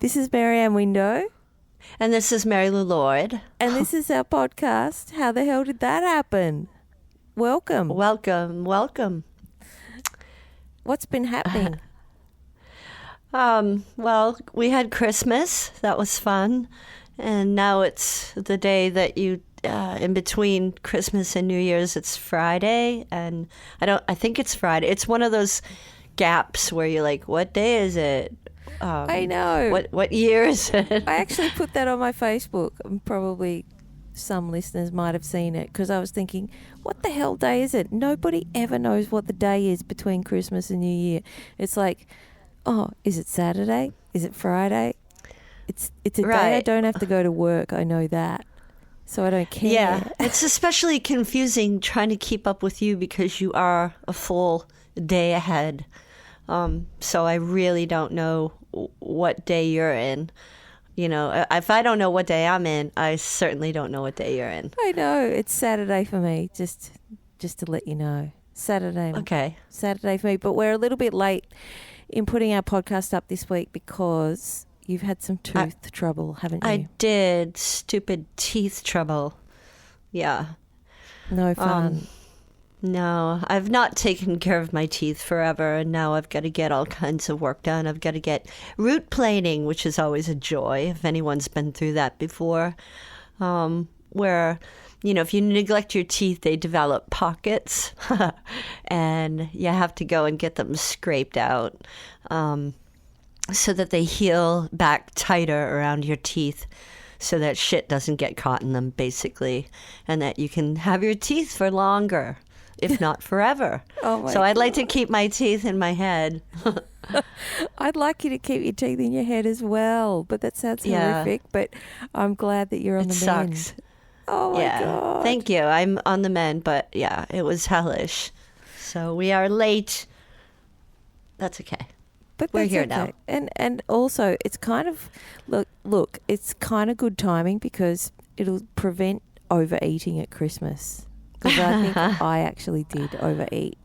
This is Maryanne Window. And this is Mary Lou Lord. And this is our podcast. How the hell did that happen? Welcome. Welcome. What's been happening? Well, we had Christmas. That was fun. And now it's the day that in between Christmas and New Year's, it's Friday. And I think it's Friday. It's one of those gaps where you're like, what day is it? I know. What year is it? I actually put that on my Facebook. And probably some listeners might have seen it because I was thinking, what the hell day is it? Nobody ever knows what the day is between Christmas and New Year. It's like, oh, is it Saturday? Is it Friday? It's a day I don't have to go to work. I know that. So I don't care. Yeah, it's especially confusing trying to keep up with you because you are a full day ahead. So I really don't know what day you're in. You know, if I don't know what day I'm in, I certainly don't know what day you're in. I know. It's Saturday for me, just to let you know. Saturday. Okay. Saturday for me. But we're a little bit late in putting our podcast up this week because you've had some tooth trouble, haven't you? I did. Stupid teeth trouble. Yeah. No fun. No, I've not taken care of my teeth forever, and now I've got to get all kinds of work done. I've got to get root planing, which is always a joy, if anyone's been through that before, where, you know, if you neglect your teeth, they develop pockets, and you have to go and get them scraped out so that they heal back tighter around your teeth, so that shit doesn't get caught in them, basically, and that you can have your teeth for longer. If not forever. So I'd like to keep my teeth in my head. I'd like you to keep your teeth in your head as well, but that sounds horrific. But I'm glad that you're on the mend. It sucks. Oh my God. Thank you. I'm on the mend, but yeah, it was hellish. So we are late. That's okay. But we're here now. And also, it's kind of look, it's kind of good timing because it'll prevent overeating at Christmas. Because I think I actually did overeat,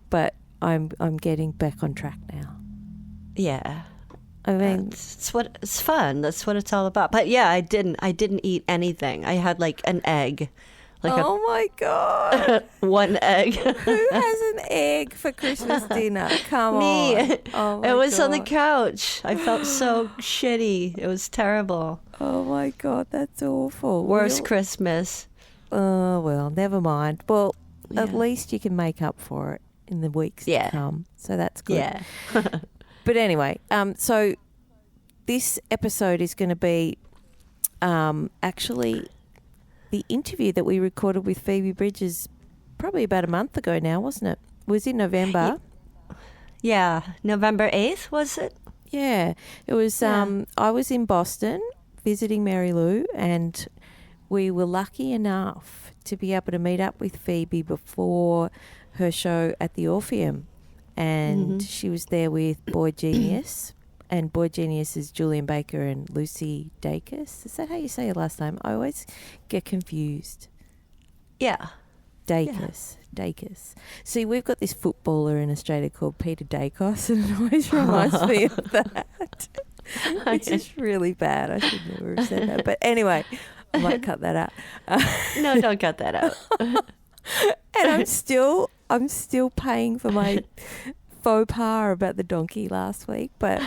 but I'm getting back on track now. Yeah, I mean, it's fun. That's what it's all about. But yeah, I didn't eat anything. I had like an egg. Oh my God! One egg. Who has an egg for Christmas dinner? Come Me. on. Oh my it was God. on the couch. I felt so shitty. It was terrible. Oh my God, that's awful. Worst Christmas. Oh, well, never mind. Well, at least you can make up for it in the weeks to come. So that's good. Yeah. But anyway, so this episode is going to be actually the interview that we recorded with Phoebe Bridgers probably about a month ago now, wasn't it? It was in November. Yeah, November 8th, was it? Yeah. It was, I was in Boston visiting Mary Lou, and we were lucky enough to be able to meet up with Phoebe before her show at the Orpheum. And she was there with Boy Genius. And Boy Genius is Julian Baker and Lucy Dacus. Is that how you say her last name? I always get confused. Yeah. Dacus. Yeah. Dacus. See, we've got this footballer in Australia called Peter Dacos, and it always reminds me of that. Which is really bad. I should never have said that. But anyway, I might cut that out. No, don't cut that out. And I'm still paying for my faux pas about the donkey last week, but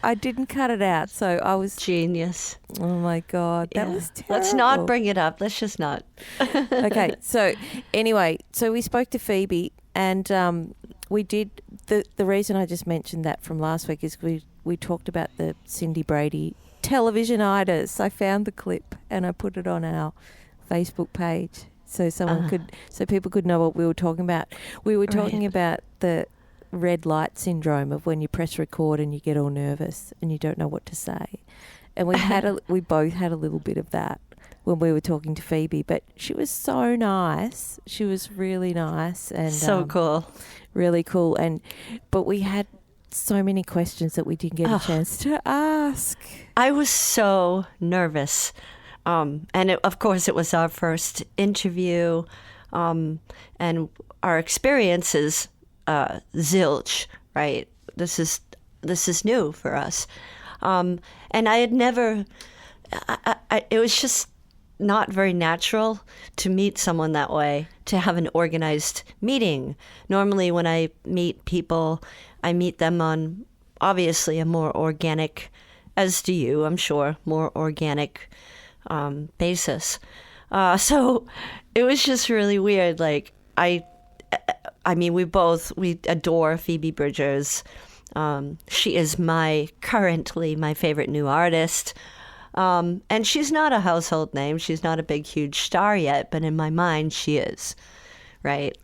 I didn't cut it out, so I was genius. Oh my God, that was terrible. Let's not bring it up. Let's just not. Okay, so anyway, so we spoke to Phoebe, and we did the reason I just mentioned that from last week is we talked about the Cindy Brady television-itis. I found the clip and I put it on our Facebook page so people could know what we were talking about. We were talking about the red light syndrome of when you press record and you get all nervous and you don't know what to say. And we both had a little bit of that when we were talking to Phoebe, but she was so nice. She was really nice and so cool. Really cool. But we had so many questions that we didn't get a chance to ask. I was so nervous. Of course, it was our first interview, and our experience is zilch, right? This is new for us. And I had never, it was just not very natural to meet someone that way, to have an organized meeting. Normally, when I meet people, I meet them on obviously a more organic, as do you, I'm sure, more organic basis. So it was just really weird. Like, I mean, we adore Phoebe Bridgers. She is currently my favorite new artist. And she's not a household name. She's not a big, huge star yet, but in my mind, she is, right?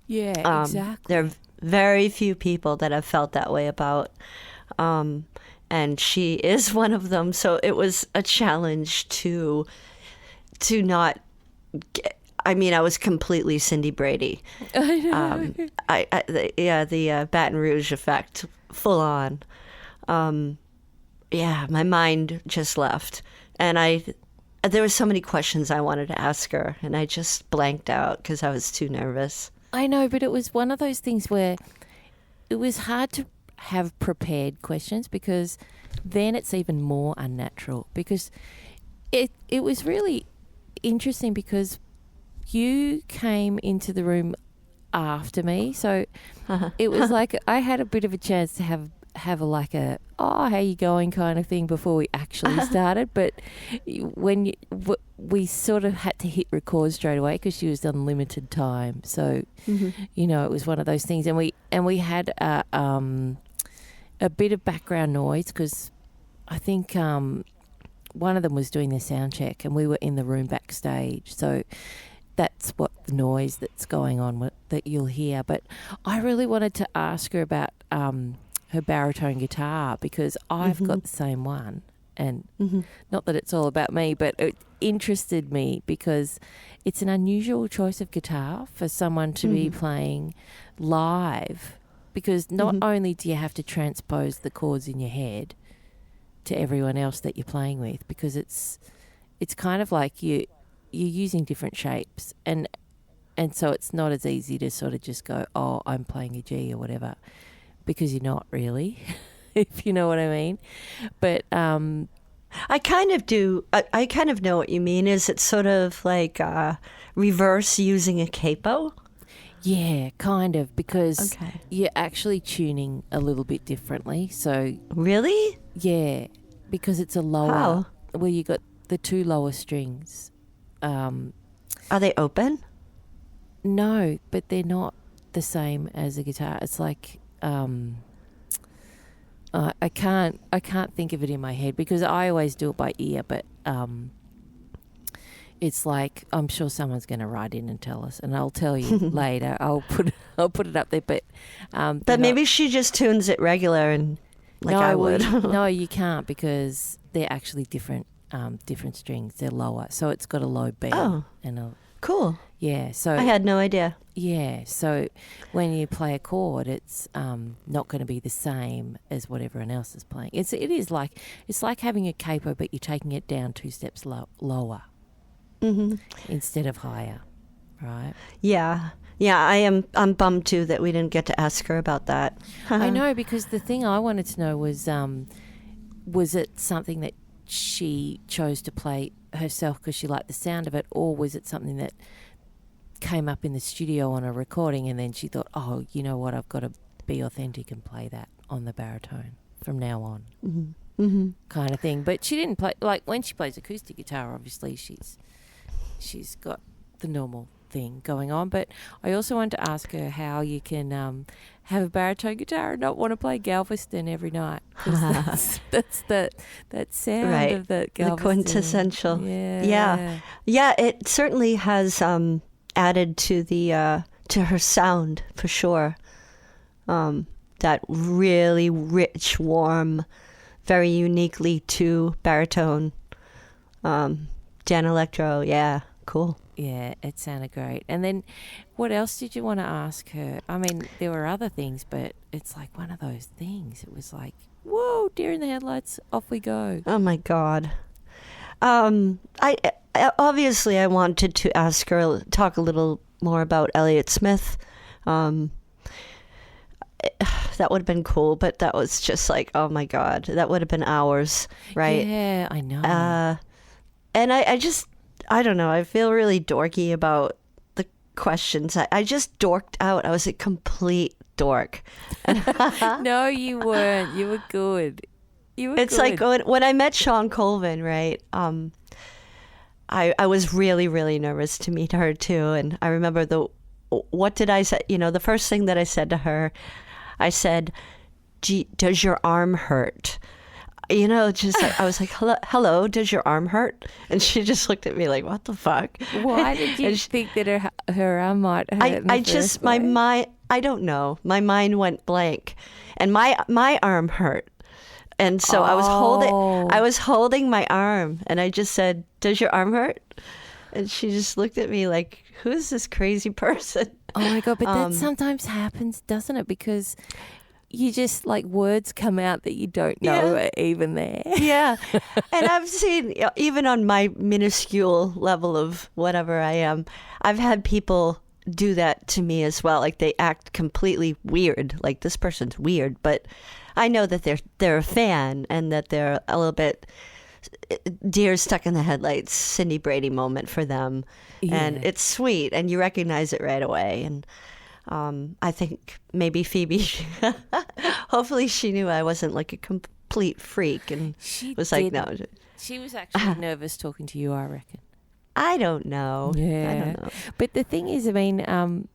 Yeah, exactly. There are very few people that I've felt that way about. And she is one of them. So it was a challenge to not get, I mean, I was completely Cindy Brady. I know. The Baton Rouge effect, full on. My mind just left. And there were so many questions I wanted to ask her, and I just blanked out because I was too nervous. I know, but it was one of those things where it was hard to have prepared questions, because then it's even more unnatural, because it was really interesting because you came into the room after me, so it was like I had a bit of a chance to have how you going kind of thing before we actually started. But when we sort of had to hit record straight away because she was on limited time, so it was one of those things. And we had a bit of background noise because I think one of them was doing their sound check and we were in the room backstage, so that's what the noise that's going on that you'll hear. But I really wanted to ask her about her baritone guitar, because I've got the same one, and not that it's all about me, but it interested me because it's an unusual choice of guitar for someone to be playing live, because not only do you have to transpose the chords in your head to everyone else that you're playing with, because it's kind of like you're using different shapes, and so it's not as easy to sort of just go, oh, I'm playing a G or whatever, because you're not really, if you know what I mean. But I kind of do. I kind of know what you mean. Is it sort of like reverse using a capo? Yeah, kind of, because you're actually tuning a little bit differently. So really? Yeah, because it's a lower. How? Well, you got the two lower strings. Are they open? No, but they're not the same as a guitar. It's like I can't think of it in my head because I always do it by ear, but it's like, I'm sure someone's going to write in and tell us, and I'll tell you later. I'll put it up there, but maybe she just tunes it regular and like I would. No, you can't, because they're actually different strings. They're lower, so it's got a low B. Oh, and a cool. Yeah, so I had no idea. Yeah, so when you play a chord, it's not going to be the same as what everyone else is playing. It's like having a capo, but you're taking it down 2 steps lower instead of higher, right? Yeah. I'm bummed too that we didn't get to ask her about that. I know, because the thing I wanted to know was it something that she chose to play herself because she liked the sound of it, or was it something that came up in the studio on a recording and then she thought, oh, you know what, I've got to be authentic and play that on the baritone from now on, kind of thing. But she didn't play, like when she plays acoustic guitar, obviously she's got the normal thing going on. But I also wanted to ask her how you can have a baritone guitar and not want to play Galveston every night, because that's that sound right. of the Galveston. The quintessential. Yeah. It certainly has added to the to her sound for sure. That really rich, warm, very uniquely to baritone. Jan Electro, yeah, cool. Yeah, it sounded great. And then what else did you want to ask her? I mean, there were other things, but it's like one of those things. It was like, whoa, deer in the headlights, off we go. Oh my God. I obviously I wanted to ask her, talk a little more about Elliott Smith. that would have been cool, but that was just like, oh my God, that would have been hours, right? Yeah, I know. And I don't know, I feel really dorky about the questions. I just dorked out. I was a complete dork. No, you weren't. You were good. It's like when I met Sean Colvin, right? I was really, really nervous to meet her too. And I remember what did I say? You know, the first thing that I said to her, I said, does your arm hurt? You know, just like, I was like, hello, does your arm hurt? And she just looked at me like, what the fuck? Why did you think that her arm might hurt? My mind, I don't know. My mind went blank, and my arm hurt. And so I was holding my arm, and I just said, does your arm hurt? And she just looked at me like, who is this crazy person? Oh my God, but that sometimes happens, doesn't it? Because you just, like, words come out that you don't know are even there. Yeah. And I've seen, even on my minuscule level of whatever I am, I've had people do that to me as well. Like, they act completely weird. Like, this person's weird, but I know that they're a fan and that they're a little bit deer stuck in the headlights, Cindy Brady moment for them. Yeah. And it's sweet, and you recognize it right away. And I think maybe Phoebe, hopefully she knew I wasn't like a complete freak and like, no. She was actually nervous talking to you, I reckon. I don't know. Yeah. I don't know. But the thing is, I mean,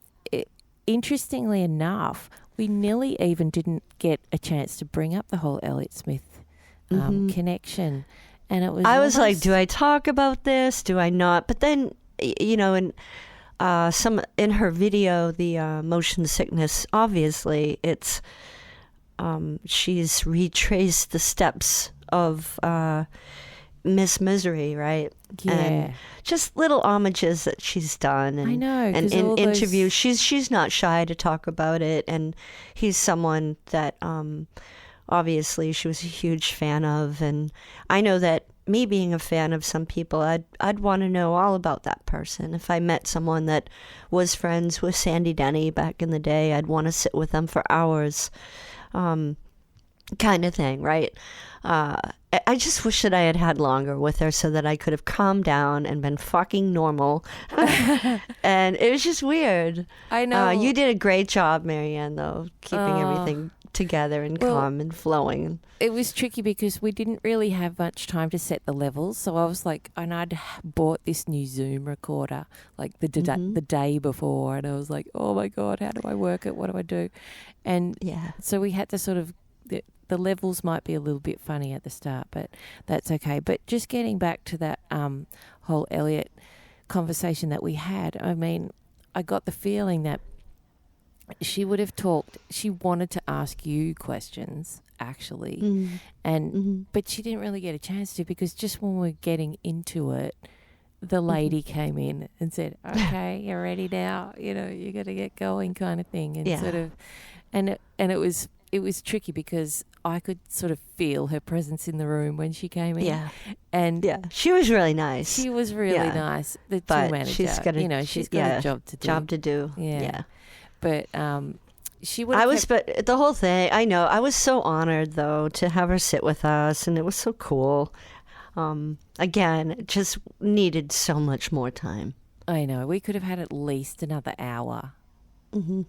interestingly enough, we nearly even didn't get a chance to bring up the whole Elliott Smith connection. And it was I was like, do I talk about this? Do I not? But then, you know, in her video, the motion sickness, obviously it's she's retraced the steps of Miss Misery, right? Yeah. And just little homages that she's done. And, I know. And in interviews, she's not shy to talk about it. And he's someone that obviously she was a huge fan of. And I know that me being a fan of some people, I'd want to know all about that person. If I met someone that was friends with Sandy Denny back in the day, I'd want to sit with them for hours, kind of thing, right? I just wish that I had longer with her so that I could have calmed down and been fucking normal. And it was just weird. I know. You did a great job, Maryanne, though, keeping everything together and calm and flowing. It was tricky because we didn't really have much time to set the levels. So I was like, and I'd bought this new Zoom recorder like the day before. And I was like, oh my God, how do I work it? What do I do? And so we had to sort of, the levels might be a little bit funny at the start, but that's okay. But just getting back to that whole Elliott conversation that we had, I mean, I got the feeling that she would have talked, she wanted to ask you questions, actually, but she didn't really get a chance to, because just when we were getting into it, the lady came in and said, okay, you're ready now, you know, you got to get going, kind of thing. And sort of, and it was tricky because I could sort of feel her presence in the room when she came in. Yeah. And she was really nice. She was really nice. The tour manager, she's got a job to do. Yeah. But she would. But the whole thing, I know. I was so honored though to have her sit with us, and it was so cool. Again, it just needed so much more time. I know. We could have had at least another hour. Mm-hmm.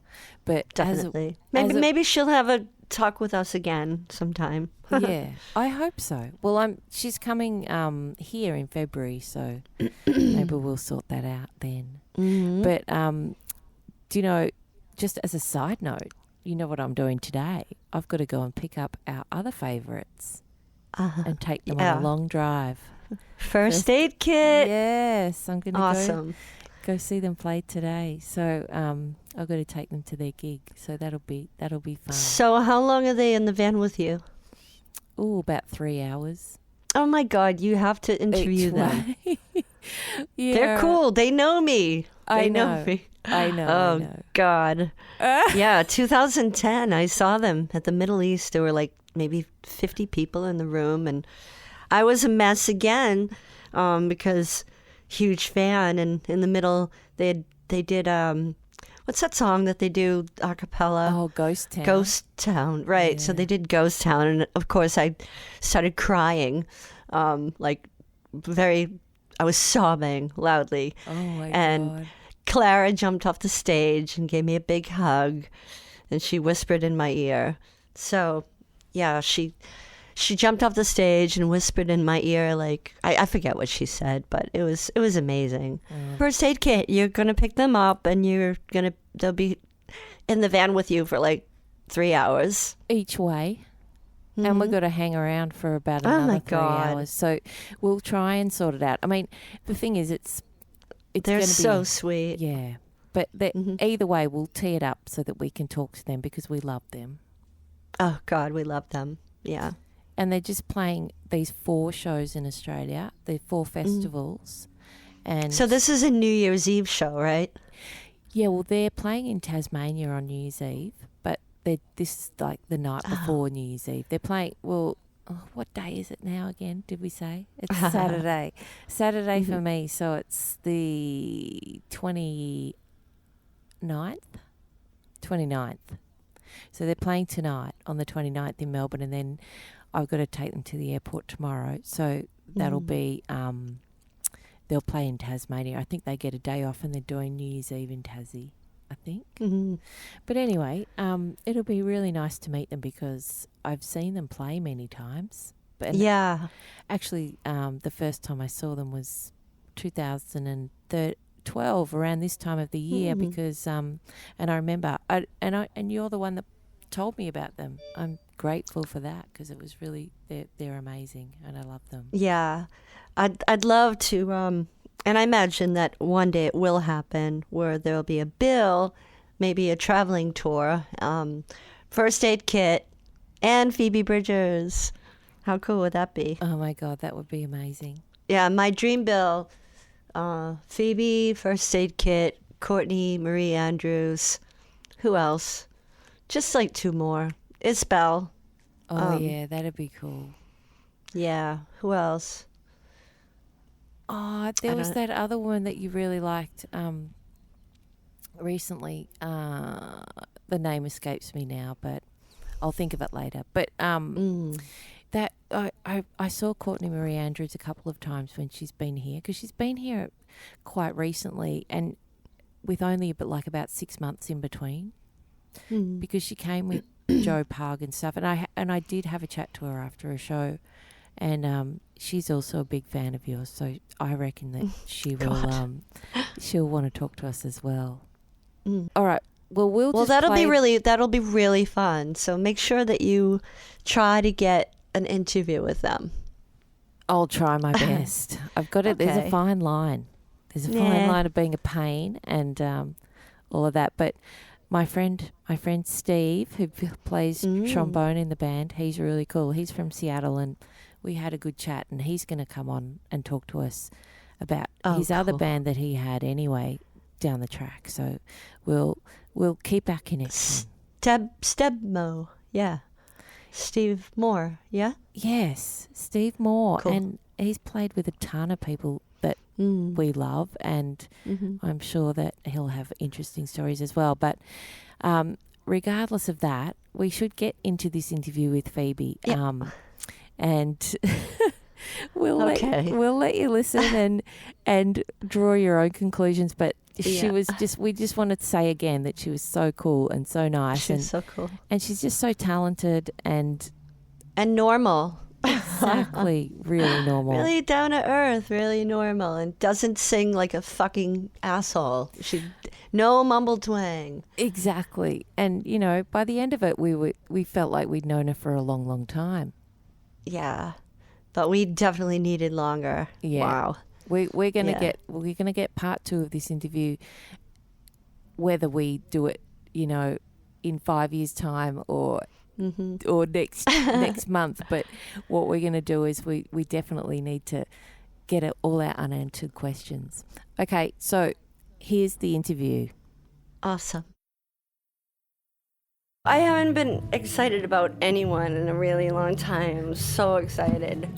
But definitely, maybe she'll have a talk with us again sometime. Yeah, I hope so. Well, she's coming here in February, so maybe we'll sort that out then. Mm-hmm. But do you know? Just as a side note, you know what I'm doing today? I've got to go and pick up our other favourites and take them on a long drive. First aid kit. Yes, I'm going to go see them play today. So I've got to take them to their gig. So that'll be fun. So how long are they in the van with you? Oh, about 3 hours. Oh my God, you have to interview them. Yeah. They're cool. They know me. I know me. Oh, I know. God. Yeah, 2010, I saw them at the Middle East. There were like maybe 50 people in the room, and I was a mess again because huge fan. And in the middle, they did what's that song that they do a cappella? Oh, Ghost Town. Ghost Town, right. So they did Ghost Town. And of course, I started crying, like I was sobbing loudly. Oh, my and God. Clara jumped off the stage and gave me a big hug, and she whispered in my ear. So, yeah, she jumped off the stage and whispered in my ear, like, I forget what she said, but it was amazing. First aid kit, you're gonna pick them up, and they'll be in the van with you for like 3 hours Each way. And we've got to hang around for about another 3 hours. So we'll try and sort it out. I mean, the thing is, it's they're gonna so be, sweet. Yeah. But either way, we'll tee it up so that we can talk to them because we love them. Oh, God, we love them. Yeah. And they're just playing these 4 shows in Australia. They're 4 festivals. And So this is a New Year's Eve show, right? yeah, well, they're playing in Tasmania on New Year's Eve, but this is like the night before New Year's Eve. They're playing, well, what day is it now again, did we say? It's Saturday. Saturday for me, so it's the 29th? 29th. So they're playing tonight on the 29th in Melbourne, and then I've got to take them to the airport tomorrow. So that'll be, they'll play in Tasmania. I think they get a day off and they're doing New Year's Eve in Tassie, I think. But anyway, it'll be really nice to meet them because I've seen them play many times. But Yeah. actually, the first time I saw them was 2012, around this time of the year, because and I remember, and you're the one that told me about them. I'm grateful for that because it was really they're amazing and I love them. Yeah. I'd love to, and I imagine that one day it will happen where there'll be a bill, maybe a traveling tour, first aid kit, and Phoebe Bridgers. How cool would that be? Oh my God, that would be amazing. Yeah, my dream bill, Phoebe, first aid kit, Courtney, Marie Andrews. Who else? Just like 2 more. Isabel. Oh yeah, that'd be cool. Yeah. Who else? Oh, there was that other one that you really liked recently. The name escapes me now, but I'll think of it later. But that I saw Courtney Marie Andrews a couple of times when she's been here, because she's been here quite recently and with only about 6 months in between, because she came with Joe Pug and stuff, and I did have a chat to her after a show. And she's also a big fan of yours, so I reckon that she will. She'll want to talk to us as well. All right. Well, that'll be really fun. So make sure that you try to get an interview with them. I'll try my best. I've got it. There's a fine line. There's a fine line of being a pain and all of that. But my friend Steve, who plays trombone in the band, he's really cool. He's from Seattle, and we had a good chat, and he's going to come on and talk to us about his other band that he had anyway down the track. So we'll keep our connection. Stebmo, yeah. Steve Moore, yeah? Yes, Steve Moore. Cool. And he's played with a ton of people that we love, and I'm sure that he'll have interesting stories as well. But regardless of that, we should get into this interview with Phoebe. Yep. And we'll let you listen and draw your own conclusions. But we just wanted to say again that she was so cool and so nice. She's so cool. And she's just so talented and normal. Exactly. Really normal. Really down to earth, really normal, and doesn't sing like a fucking asshole. No mumble twang. Exactly. And, you know, by the end of it, we felt like we'd known her for a long, long time. Yeah, but we definitely needed longer. Yeah. Wow. We're gonna get part 2 of this interview, whether we do it, you know, in 5 years' time or next month. But what we're gonna do is we definitely need to get all our unanswered questions. Okay, so here's the interview. Awesome. I haven't been excited about anyone in a really long time. I'm so excited.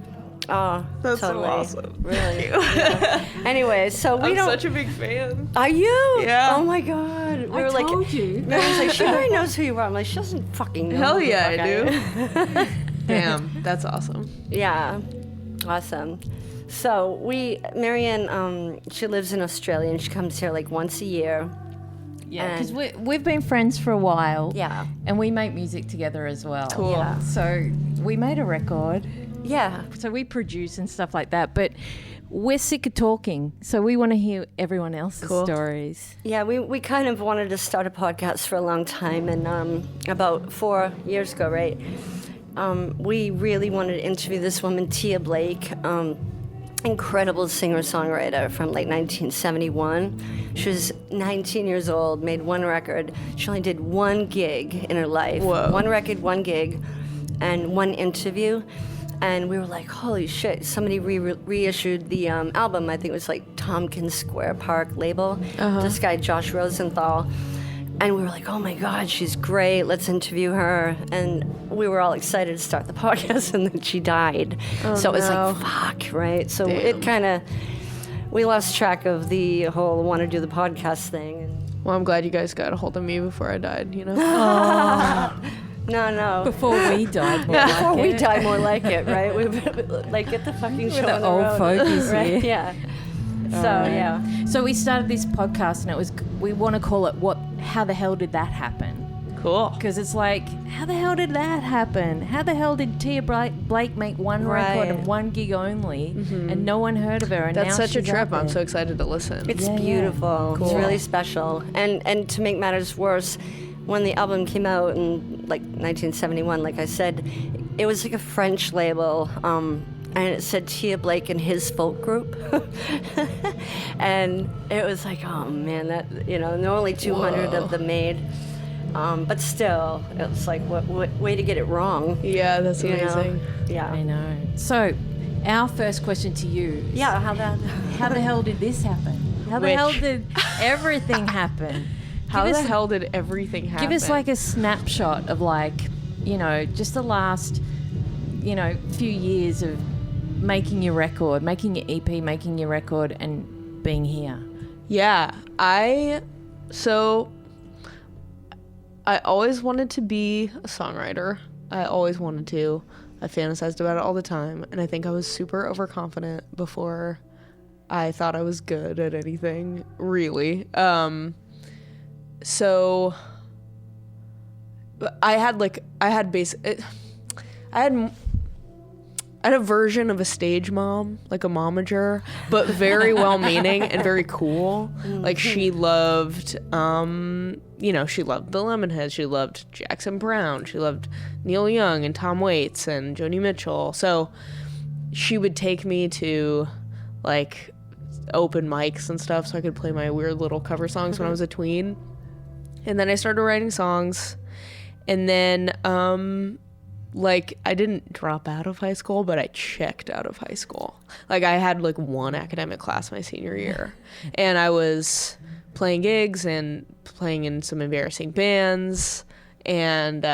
Oh, That's totally. so awesome. Really. Yeah. Anyway, so I'm such a big fan. Are you? Yeah. Oh my God. We were like, told you. Mary's like, she already knows who you are. I'm like, she doesn't fucking know. Hell who the yeah, fuck I am. Damn, that's awesome. Yeah. Awesome. So Maryanne, she lives in Australia and she comes here like once a year. Yeah, because we've been friends for a while. Yeah. And we make music together as well. Cool. Yeah. So we made a record. Yeah. So we produce and stuff like that. But we're sick of talking. So we want to hear everyone else's stories. Yeah, we kind of wanted to start a podcast for a long time. And about 4 years ago, right, we really wanted to interview this woman, Tia Blake. Incredible singer-songwriter from like 1971. She was 19 years old, made one record. She only did one gig in her life. Whoa. One record, one gig, and one interview. And we were like, holy shit, somebody reissued the album. I think it was like Tompkins Square Park label. This guy, Josh Rosenthal. And we were like, oh my God, she's great. Let's interview her. And we were all excited to start the podcast, and then she died. So it was like, fuck, right? So it kind of, we lost track of the whole want to do the podcast thing. Well, I'm glad you guys got a hold of me before I died, you know? No. Before we died, more Before like we it. die, more like it, right? We like get the fucking show the on the old road, fogies right? here. Yeah. So yeah. So we started this podcast, and we want to call it how the hell did that happen? Cool. Because it's like, how the hell did that happen? How the hell did Tia Blake make one record and one gig only, and no one heard of her? And That's now such a she's trip. out there? I'm so excited to listen. It's Yeah, yeah. beautiful. Cool. It's really special. And to make matters worse, when the album came out in like 1971, like I said, it was like a French label, and it said Tia Blake and his folk group. And it was like, oh man, that, there were only 200 of them made. But still, it was like, what way to get it wrong. Yeah, that's you know? amazing. Yeah. I know. So, our first question to you. Yeah, how the hell did this happen? How the Which? hell did everything happen? How the hell did everything happen? Give us like a snapshot of just the last, few years of making your record, making your EP, making your record, and being here. Yeah, I always wanted to be a songwriter. I always wanted to. I fantasized about it all the time, and I think I was super overconfident before I thought I was good at anything, really. So I had a version of a stage mom, like a momager, but very well-meaning and very cool. Like she loved, she loved the Lemonheads. She loved Jackson Browne. She loved Neil Young and Tom Waits and Joni Mitchell. So she would take me to like open mics and stuff so I could play my weird little cover songs when I was a tween. And then I started writing songs. And then, I didn't drop out of high school, but I checked out of high school. Like, I had, one academic class my senior year. And I was playing gigs and playing in some embarrassing bands and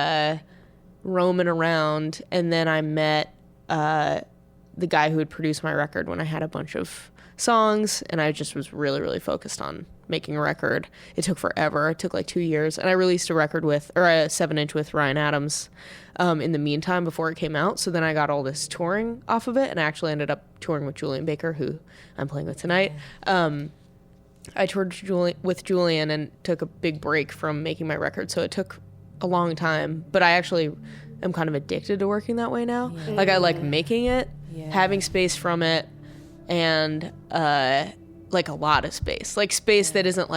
roaming around. And then I met the guy who had produced my record when I had a bunch of songs. And I just was really, really focused on making a record. It took forever. It took 2 years. And I released a 7-inch with Ryan Adams in the meantime before it came out. So then I got all this touring off of it, and I actually ended up touring with Julian Baker, who I'm playing with tonight. I toured with Julian and took a big break from making my record, so it took a long time. But I actually am kind of addicted to working that way now. Yeah. I like making it, having space from it, and a lot of space. Space that isn't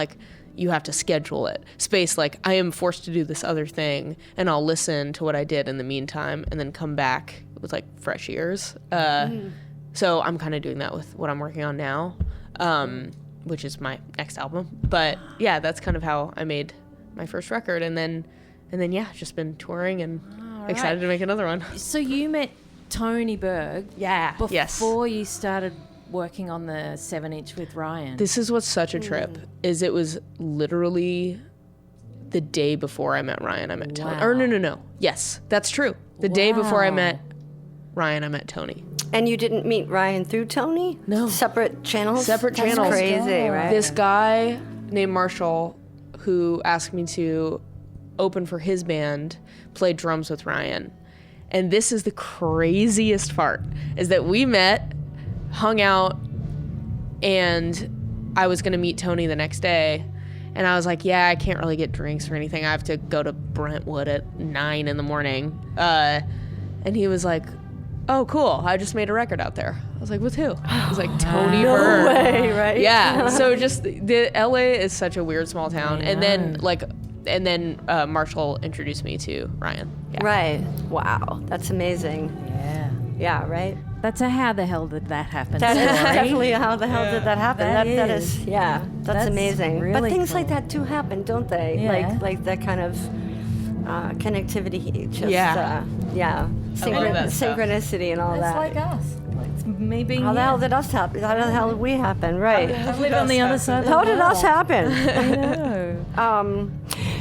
you have to schedule it. Space I am forced to do this other thing, and I'll listen to what I did in the meantime and then come back with fresh ears. So I'm kind of doing that with what I'm working on now, which is my next album. But yeah, that's kind of how I made my first record, and then just been touring and excited to make another one. So you met Tony Berg before you started working on the 7-inch with Ryan. This is what's such a trip, is it was literally the day before I met Ryan, I met Tony. Or no. Yes, that's true. The day before I met Ryan, I met Tony. And you didn't meet Ryan through Tony? No. Separate channels? Separate That's channels. crazy, right? This guy named Marshall, who asked me to open for his band, played drums with Ryan. And this is the craziest part, is that we met, hung out, and I was going to meet Tony the next day. And I was like, yeah, I can't really get drinks or anything. I have to go to Brentwood at 9 in the morning. And he was like, oh, cool. I just made a record out there. I was like, with who? He was like, Tony Bird. No way, right? Yeah. So just the LA is such a weird small town. And then Marshall introduced me to Ryan. Yeah. Right. Wow. That's amazing. Yeah. Yeah, right? That's a how the hell did that happen That is story. definitely how the hell did that happen. That That is. is, yeah, that's amazing. But really things like cool. that do happen, don't they? Yeah. Like that kind of connectivity. Just, Yeah. yeah. I love that stuff. Synchronicity and all It's that. like us. Like me being How the here. hell did us happen? How the hell did we happen? Right. I live on the other side of the How did us world. happen? I know.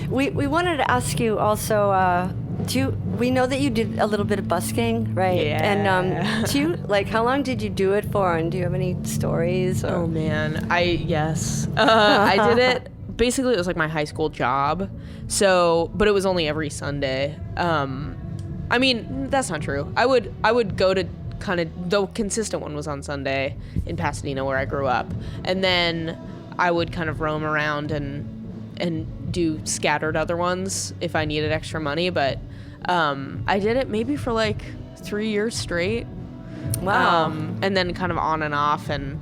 We wanted to ask you also. We know that you did a little bit of busking, right? Yeah. And do you how long did you do it for? And do you have any stories? Or? Oh man, I did it. Basically, it was like my high school job. So, but it was only every Sunday. I mean, that's not true. I would go to kind of, the consistent one was on Sunday in Pasadena where I grew up, and then I would kind of roam around and do scattered other ones if I needed extra money. But I did it maybe for like 3 years straight. Wow. And then kind of on and off. And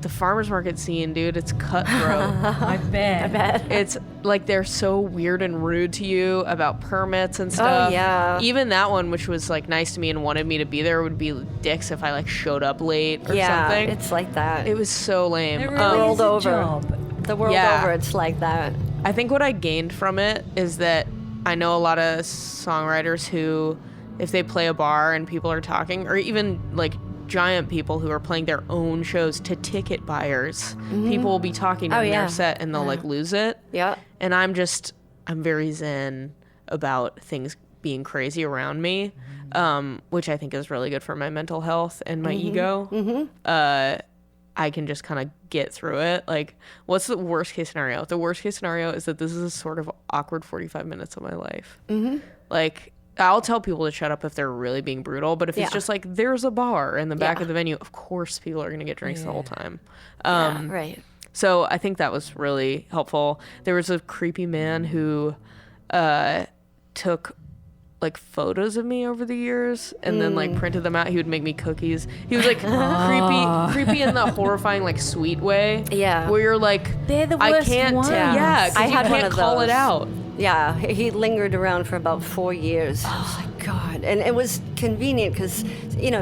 the farmers market scene, dude, it's cutthroat. I bet. It's like they're so weird and rude to you about permits and stuff. yeah. Even that one, which was like nice to me and wanted me to be there, would be dicks if I like showed up late or Yeah, something. it's like that. It was so lame. It really World is a over. job. The world Yeah. over, it's like that. I think what I gained from it is that I know a lot of songwriters who, if they play a bar and people are talking, or even like giant people who are playing their own shows to ticket buyers, people will be talking during yeah. their set and they'll like lose it. Yeah. And I'm very zen about things being crazy around me, which I think is really good for my mental health and my ego. I can just kind of get through it. Like, what's the worst case scenario? The worst case scenario is that this is a sort of awkward 45 minutes of my life. Like, I'll tell people to shut up if they're really being brutal, but if Yeah. it's just like, there's a bar in the back Yeah. of the venue, of course people are going to get drinks the whole time. Yeah, right. So I think that was really helpful. There was a creepy man who took like photos of me over the years and then like printed them out. He would make me cookies. He was like creepy in the horrifying like sweet way. Yeah. Where you're like, They're the I worst can't. ones. Yeah, 'cause I you had one can't of call those. it out. Yeah, he lingered around for about 4 years. I was like, God. And it was convenient because,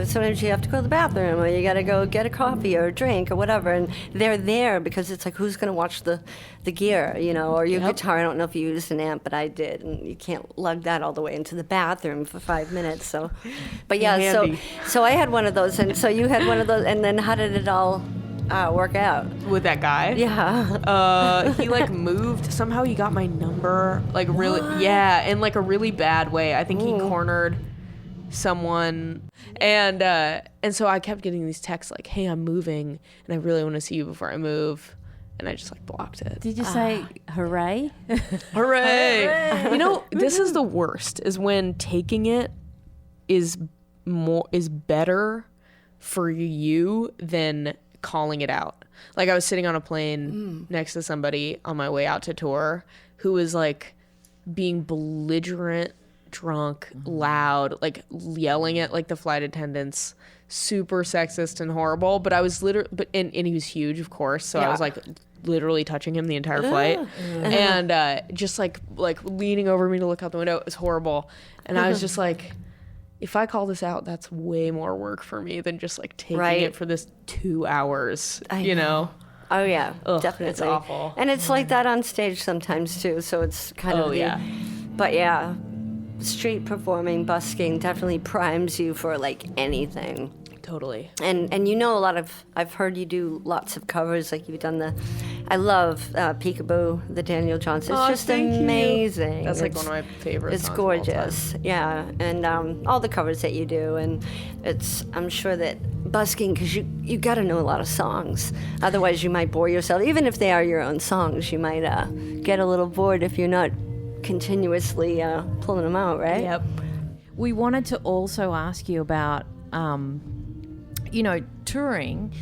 sometimes you have to go to the bathroom or you got to go get a coffee or a drink or whatever. And they're there because it's like, who's going to watch the gear, or your guitar. I don't know if you used an amp, but I did. And you can't lug that all the way into the bathroom for 5 minutes. So, but yeah, Handy. so I had one of those. And so you had one of those. And then how did it all work out? With that guy. Yeah. He like moved. Somehow he got my number. Like really, yeah, in like a really bad way. I think he cornered someone, and so I kept getting these texts like, "Hey, I'm moving, and I really want to see you before I move," and I just like blocked it. Did you say hooray? Hooray! You know, this is the worst. Is when taking it is better for you than calling it out. Like I was sitting on a plane next to somebody on my way out to tour who was like being belligerent, drunk, loud, like yelling at like the flight attendants, super sexist and horrible. But I was literally, and he was huge, of course. So I was like literally touching him the entire flight, and just like leaning over me to look out the window. It was horrible, and I was just like, if I call this out, that's way more work for me than just like taking it for this 2 hours, you know? Oh yeah, Ugh, definitely. it's awful. And it's like that on stage sometimes too. So it's kind of But yeah, street performing, busking definitely primes you for like anything. Totally. And a lot of, I've heard you do lots of covers. Like you've done I love Peekaboo, the Daniel Johnston. It's just amazing. That's like one of my favorite It's songs of all time. gorgeous. Yeah, and all the covers that you do, and I'm sure that busking, because you got to know a lot of songs. Otherwise, you might bore yourself. Even if they are your own songs, you might get a little bored if you're not continuously pulling them out, right? Yep. We wanted to also ask you about, touring.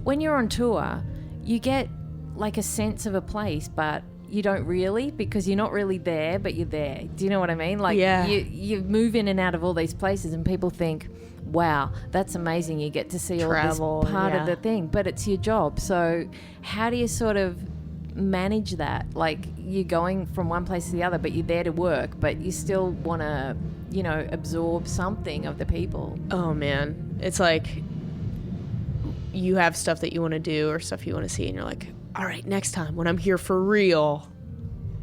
When you're on tour, you get like a sense of a place, but you don't really, because you're not really there, but you're there. Do you know what I mean? Like, you move in and out of all these places, and people think, wow, that's amazing. You get to see Travel, all this part of the thing, but it's your job. So how do you sort of manage that? Like, you're going from one place to the other, but you're there to work, but you still want to, absorb something of the people. Oh, man. It's like you have stuff that you want to do or stuff you want to see, and you're like, all right, next time when I'm here for real.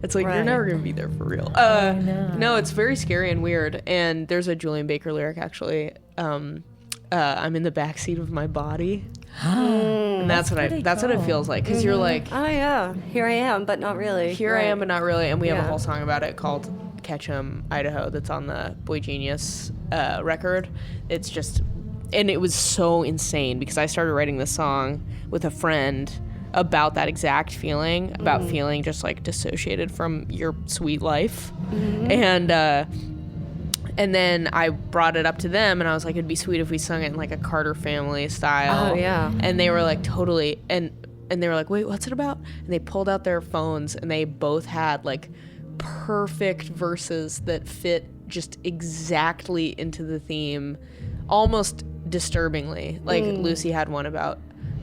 It's like, you're never going to be there for real. No, it's very scary and weird. And there's a Julian Baker lyric, actually. I'm in the backseat of my body. And that's what it feels like. Because you're like, oh, yeah, here I am, but not really. Here I am, but not really. And we have a whole song about it called Ketchum, Idaho, that's on the Boy Genius record. It's just, and it was so insane because I started writing this song with a friend about that exact feeling, about feeling just like dissociated from your sweet life. And then I brought it up to them, and I was like, it'd be sweet if we sung it in like a Carter Family style. Oh, yeah. And they were like, totally. And they were like, wait, what's it about? And they pulled out their phones, and they both had like perfect verses that fit just exactly into the theme, almost disturbingly. Like Lucy had one about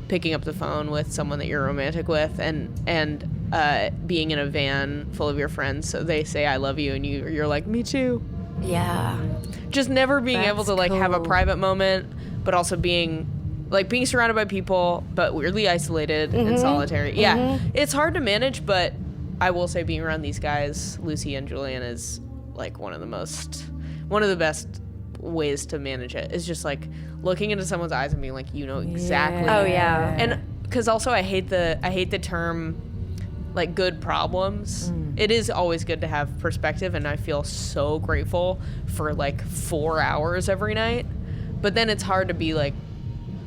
picking up the phone with someone that you're romantic with, and being in a van full of your friends, so they say I love you, and you're like, me too. Yeah. Just never being able to like have a private moment, but also being surrounded by people, but weirdly isolated and solitary. Yeah, it's hard to manage, but I will say being around these guys, Lucy and Julian, is like one of the best ways to manage it. Is just like looking into someone's eyes and being like, exactly. Oh, yeah. And because also I hate the term like good problems. It is always good to have perspective, and I feel so grateful for like 4 hours every night. But then it's hard to be like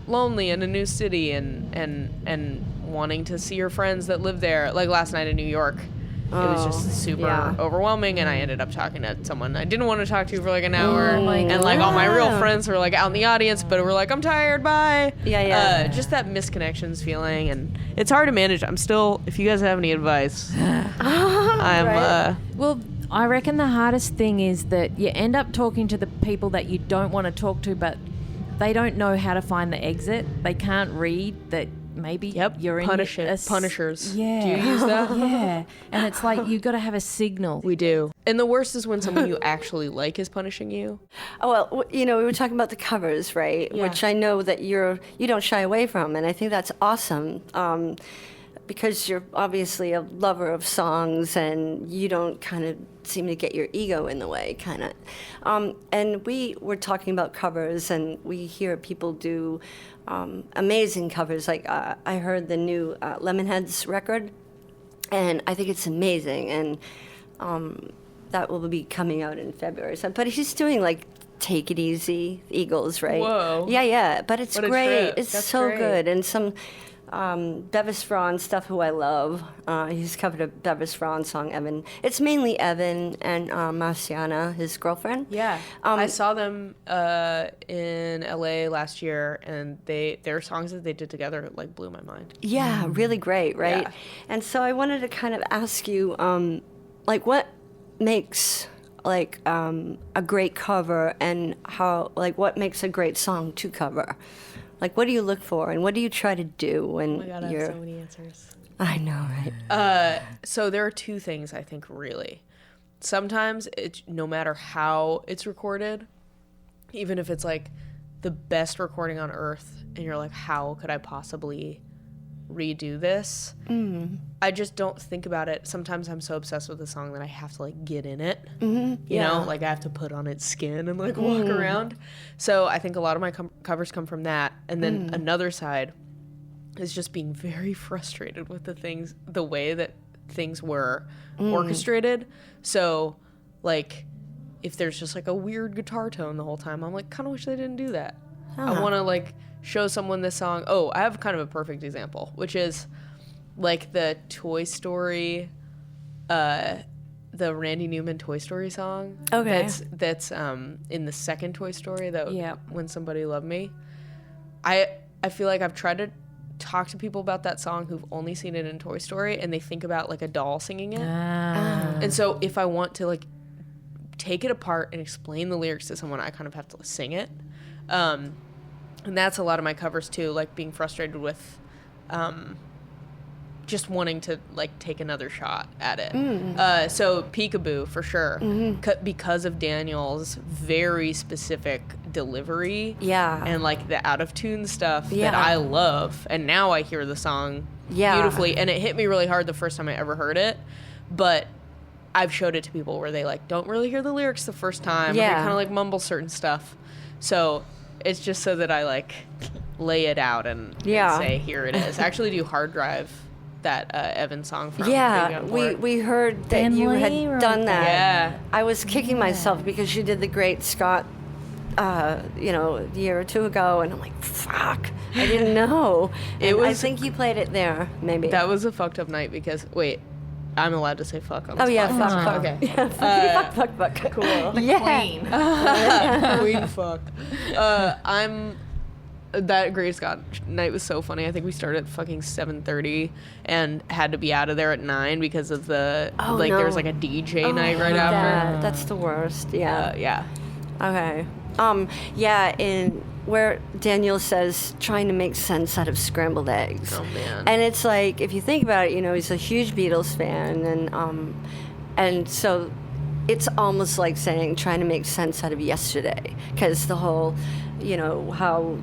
lonely in a new city and wanting to see your friends that live there. Like last night in New York, it was just super overwhelming, and I ended up talking to someone I didn't want to talk to for like an hour, and like all my real friends were like out in the audience, but were like, I'm tired, bye. Just that misconnections feeling, and it's hard to manage. I'm still, if you guys have any advice, Well, I reckon the hardest thing is that you end up talking to the people that you don't want to talk to, but they don't know how to find the exit. They can't read that. Maybe you're in punishers. Yeah. Do you use that? Yeah. And it's like you got to have a signal. We do. And the worst is when someone you actually like is punishing you. Oh, well, we were talking about the covers, right? Yeah. Which I know that you don't shy away from, and I think that's awesome. Because you're obviously a lover of songs, and you don't kind of seem to get your ego in the way, kind of. And we were talking about covers, and we hear people do amazing covers. Like I heard the new Lemonheads record, and I think it's amazing. And that will be coming out in February. So, but he's doing like Take It Easy, Eagles, right? Whoa. Yeah. But it's What a great. trip. It's That's so great. good. And some Bevis Braun stuff, who I love. He's covered a Bevis Braun song, Evan. It's mainly Evan and Maryanne, his girlfriend. Yeah. I saw them in LA last year, and their songs that they did together like blew my mind. Yeah, really great, right? Yeah. And so I wanted to kind of ask you, like, what makes like a great cover, and how, like, what makes a great song to cover? Like, what do you look for, and what do you try to do when Oh my God, I you're... have so many answers. I know, right? So there are two things, I think, really. Sometimes it's, no matter how it's recorded, even if it's like the best recording on earth, and you're like, how could I possibly redo this? I just don't think about it. Sometimes I'm so obsessed with the song that I have to like get in it. You know, like I have to put on its skin and like walk around. So I think a lot of my covers come from that. And then another side is just being very frustrated with the way that things were orchestrated. So, like, if there's just like a weird guitar tone the whole time, I'm like, kind of wish they didn't do that. I want to like show someone this song. Oh, I have kind of a perfect example, which is like the Toy Story, the Randy Newman Toy Story song. Okay. That's in the second Toy Story, that Yeah. When Somebody Loved Me. I feel like I've tried to talk to people about that song who've only seen it in Toy Story, and they think about like a doll singing it. And so if I want to like take it apart and explain the lyrics to someone, I kind of have to sing it. And that's a lot of my covers too, like being frustrated with just wanting to like take another shot at it. So Peekaboo for sure, because of Daniel's very specific delivery, and like the out of tune stuff that I love. And now I hear the song beautifully, and it hit me really hard the first time I ever heard it. But I've showed it to people where they like don't really hear the lyrics the first time. They kind of like mumble certain stuff. So it's just so that I like lay it out and say, here it is. I actually do Hard Drive, that Evan song from Baby on Board. we heard that Ben you Lee had wrote done that. that. Yeah. I was kicking myself because you did the great Scott, a year or two ago, and I'm like, fuck, I didn't know. I think you played it there, maybe. That was a fucked up night because, wait, I'm allowed to say fuck on this fuck. Okay. Yeah, fuck. Cool. Yeah. Queen fuck. That Great Scott night was so funny. I think we started at fucking 7:30 and had to be out of there at 9 because of there was like a DJ night right after. That's the worst. Yeah. Yeah. Okay. In where Daniel says trying to make sense out of scrambled eggs. Oh man. And it's like, if you think about it, he's a huge Beatles fan, and so it's almost like saying trying to make sense out of yesterday, because the whole, how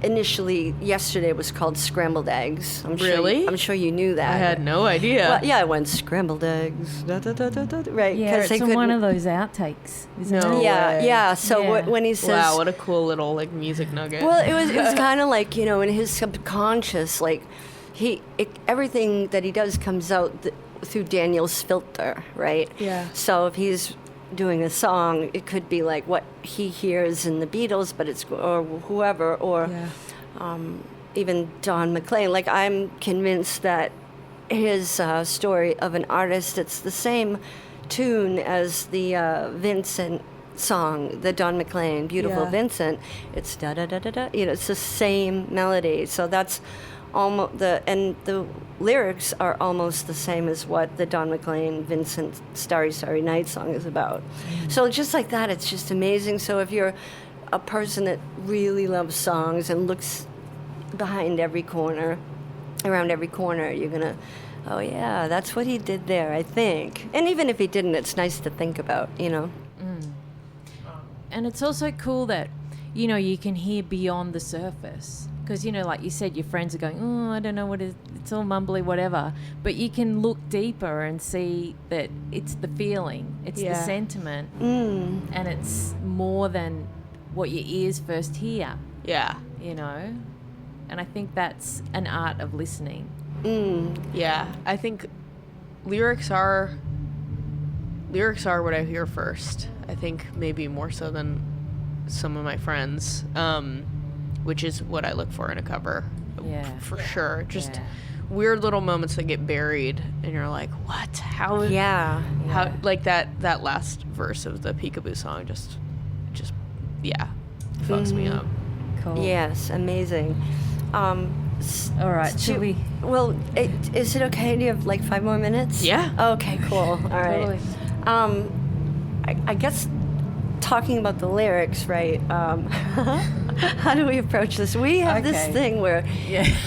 initially yesterday was called scrambled eggs. Really? I'm sure you knew that. I had no idea. Well, yeah, I went scrambled eggs. Right. Yeah, it's they in one of those outtakes, isn't No it? Yeah, way. yeah. So Yeah. when he says, Wow, what a cool little like music nugget. well, it was kind of like, in his subconscious, like everything that he does comes out through Daniel's filter, right? Yeah. So if he's doing a song, it could be like what he hears in the Beatles, but or whoever, or even Don McLean. Like, I'm convinced that his story of an artist, it's the same tune as the Vincent song, the Don McLean, Beautiful Vincent. It's da da da da da. It's the same melody. So that's almost the lyrics are almost the same as what the Don McLean Vincent Starry Starry Night song is about. So just like that, it's just amazing. So if you're a person that really loves songs and looks behind every corner, around every corner, you're gonna, oh yeah, that's what he did there, I think. And even if he didn't, it's nice to think about, And it's also cool that, you can hear beyond the surface. Because, like you said, your friends are going, oh, I don't know what it is. It's all mumbly, whatever. But you can look deeper and see that it's the feeling. It's the sentiment. And it's more than what your ears first hear. Yeah. And I think that's an art of listening. Yeah. I think lyrics are what I hear first. I think maybe more so than some of my friends. Which is what I look for in a cover, for sure. Just weird little moments that get buried, and you're like, "What? How? How?" Like that last verse of the Peekaboo song just fucks me up. Cool. Yes, amazing. All right, should we? Well, is it okay? Do you have like 5 more minutes? Yeah. Okay, cool. All right. Totally. I guess talking about the lyrics, right? How do we approach this? We have this thing where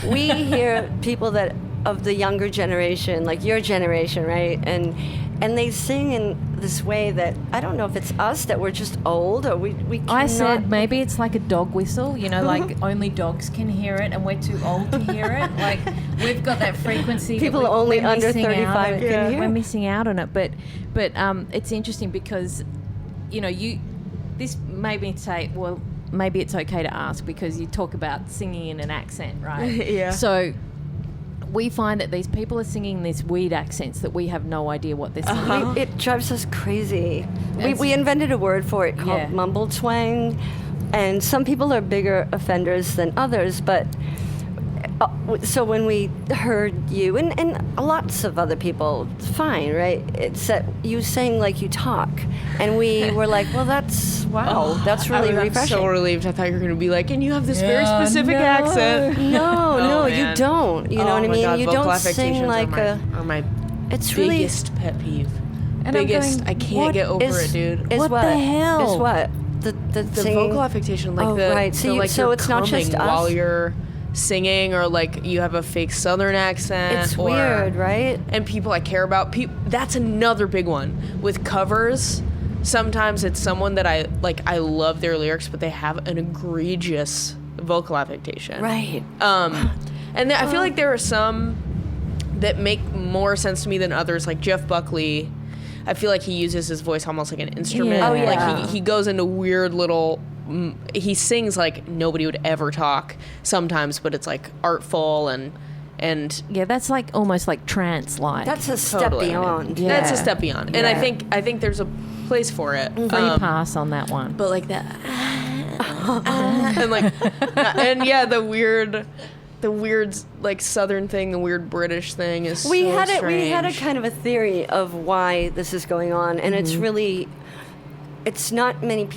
we hear people that of the younger generation, like your generation, right? And they sing in this way that I don't know if it's us that we're just old or we cannot. I said maybe it's like a dog whistle, like only dogs can hear it and we're too old to hear it. Like we've got that frequency. People only under 35 can hear. We're missing out on it, but it's interesting because, this made me say, well, maybe it's okay to ask because you talk about singing in an accent, right? Yeah. So we find that these people are singing these weird accents that we have no idea what they're singing. It drives us crazy. It's- We invented a word for it called Yeah. mumble twang, and some people are bigger offenders than others, but so when we heard you and lots of other people, fine, right? It's that you sang like you talk, and we were like, well, that's that's really I'm refreshing. so relieved. I thought you were going to be like, and you have this very specific accent. No, you man. don't. You know what I my mean? God, You vocal don't sing affectations like are my It's really biggest pet peeve. And I'm biggest. going, I can't what get over is- it, dude. Is What what the hell? Is what the The singing. vocal affectation, like Oh, the right. So the, you- like so you're it's not just coming us? while you're singing, or like you have a fake Southern accent. It's or, weird, right? And people I care about. That's another big one with covers. Sometimes it's someone that I like. I love their lyrics, but they have an egregious vocal affectation. Right. And I feel like there are some that make more sense to me than others. Like Jeff Buckley, I feel like he uses his voice almost like an instrument. Yeah. Oh, yeah. Like he goes into weird little. He sings like nobody would ever talk sometimes, but it's like artful and Yeah, that's like almost like trance-like. That's a step Totally. beyond. Yeah. that's a step beyond. And Yeah. I think there's a place for it. Free pass on that one. But like that, and like, and yeah, the weird like Southern thing, the weird British thing is We so had a strange. kind of a theory of why this is going on, and it's really, it's not many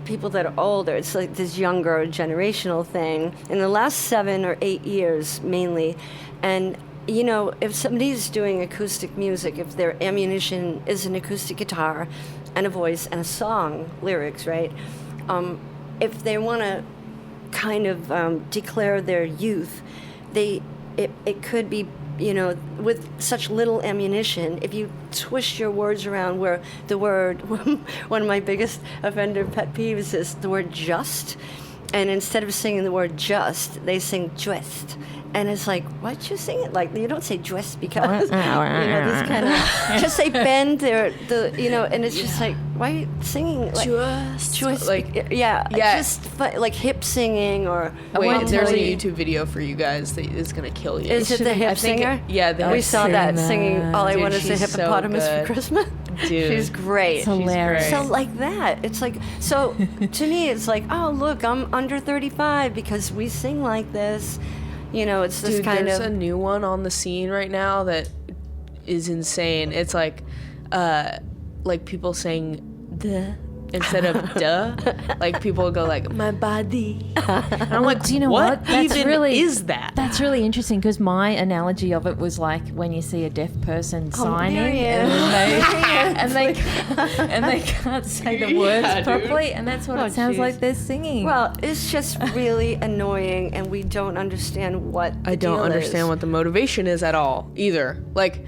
people that are older. It's like this younger generational thing in the last 7 or 8 years mainly. And you know, if somebody's doing acoustic music, if their ammunition is an acoustic guitar and a voice and a song lyrics, right? If they want to kind of declare their youth, it could be, you know, with such little ammunition, if you twist your words around where the word, one of my biggest offender pet peeves is the word just, and instead of singing the word just, they sing just. And it's like, why'd you sing it like you don't say just because you know, this kind of just say bend or you know, and it's just like, why are you singing like just like yeah yeah. just like hip singing or Wait, there's a totally- YouTube video for you guys that is gonna kill you. Is it the hip I think singer? Yeah, the We hip saw singer. that singing All I Dude, Want Is a she's so Hippopotamus for good. Christmas. Dude. She's great. It's hilarious. So like that, it's like, so to me it's like, oh look, I'm under 35 because we sing like this. You know, it's this Dude, kind there's of a new one on the scene right now that is insane. It's like people saying "the" instead of "duh." Like people go like "my body." And I'm like, do you know what? That's even really is that? That's really interesting because my analogy of it was like when you see a deaf person signing Marianne. and they can't say the words Yeah, dude. properly, and that's what Oh, it sounds jeez. like they're singing. well, it's just really annoying, and we don't understand what the I don't deal understand is. what the motivation is at all either. Like,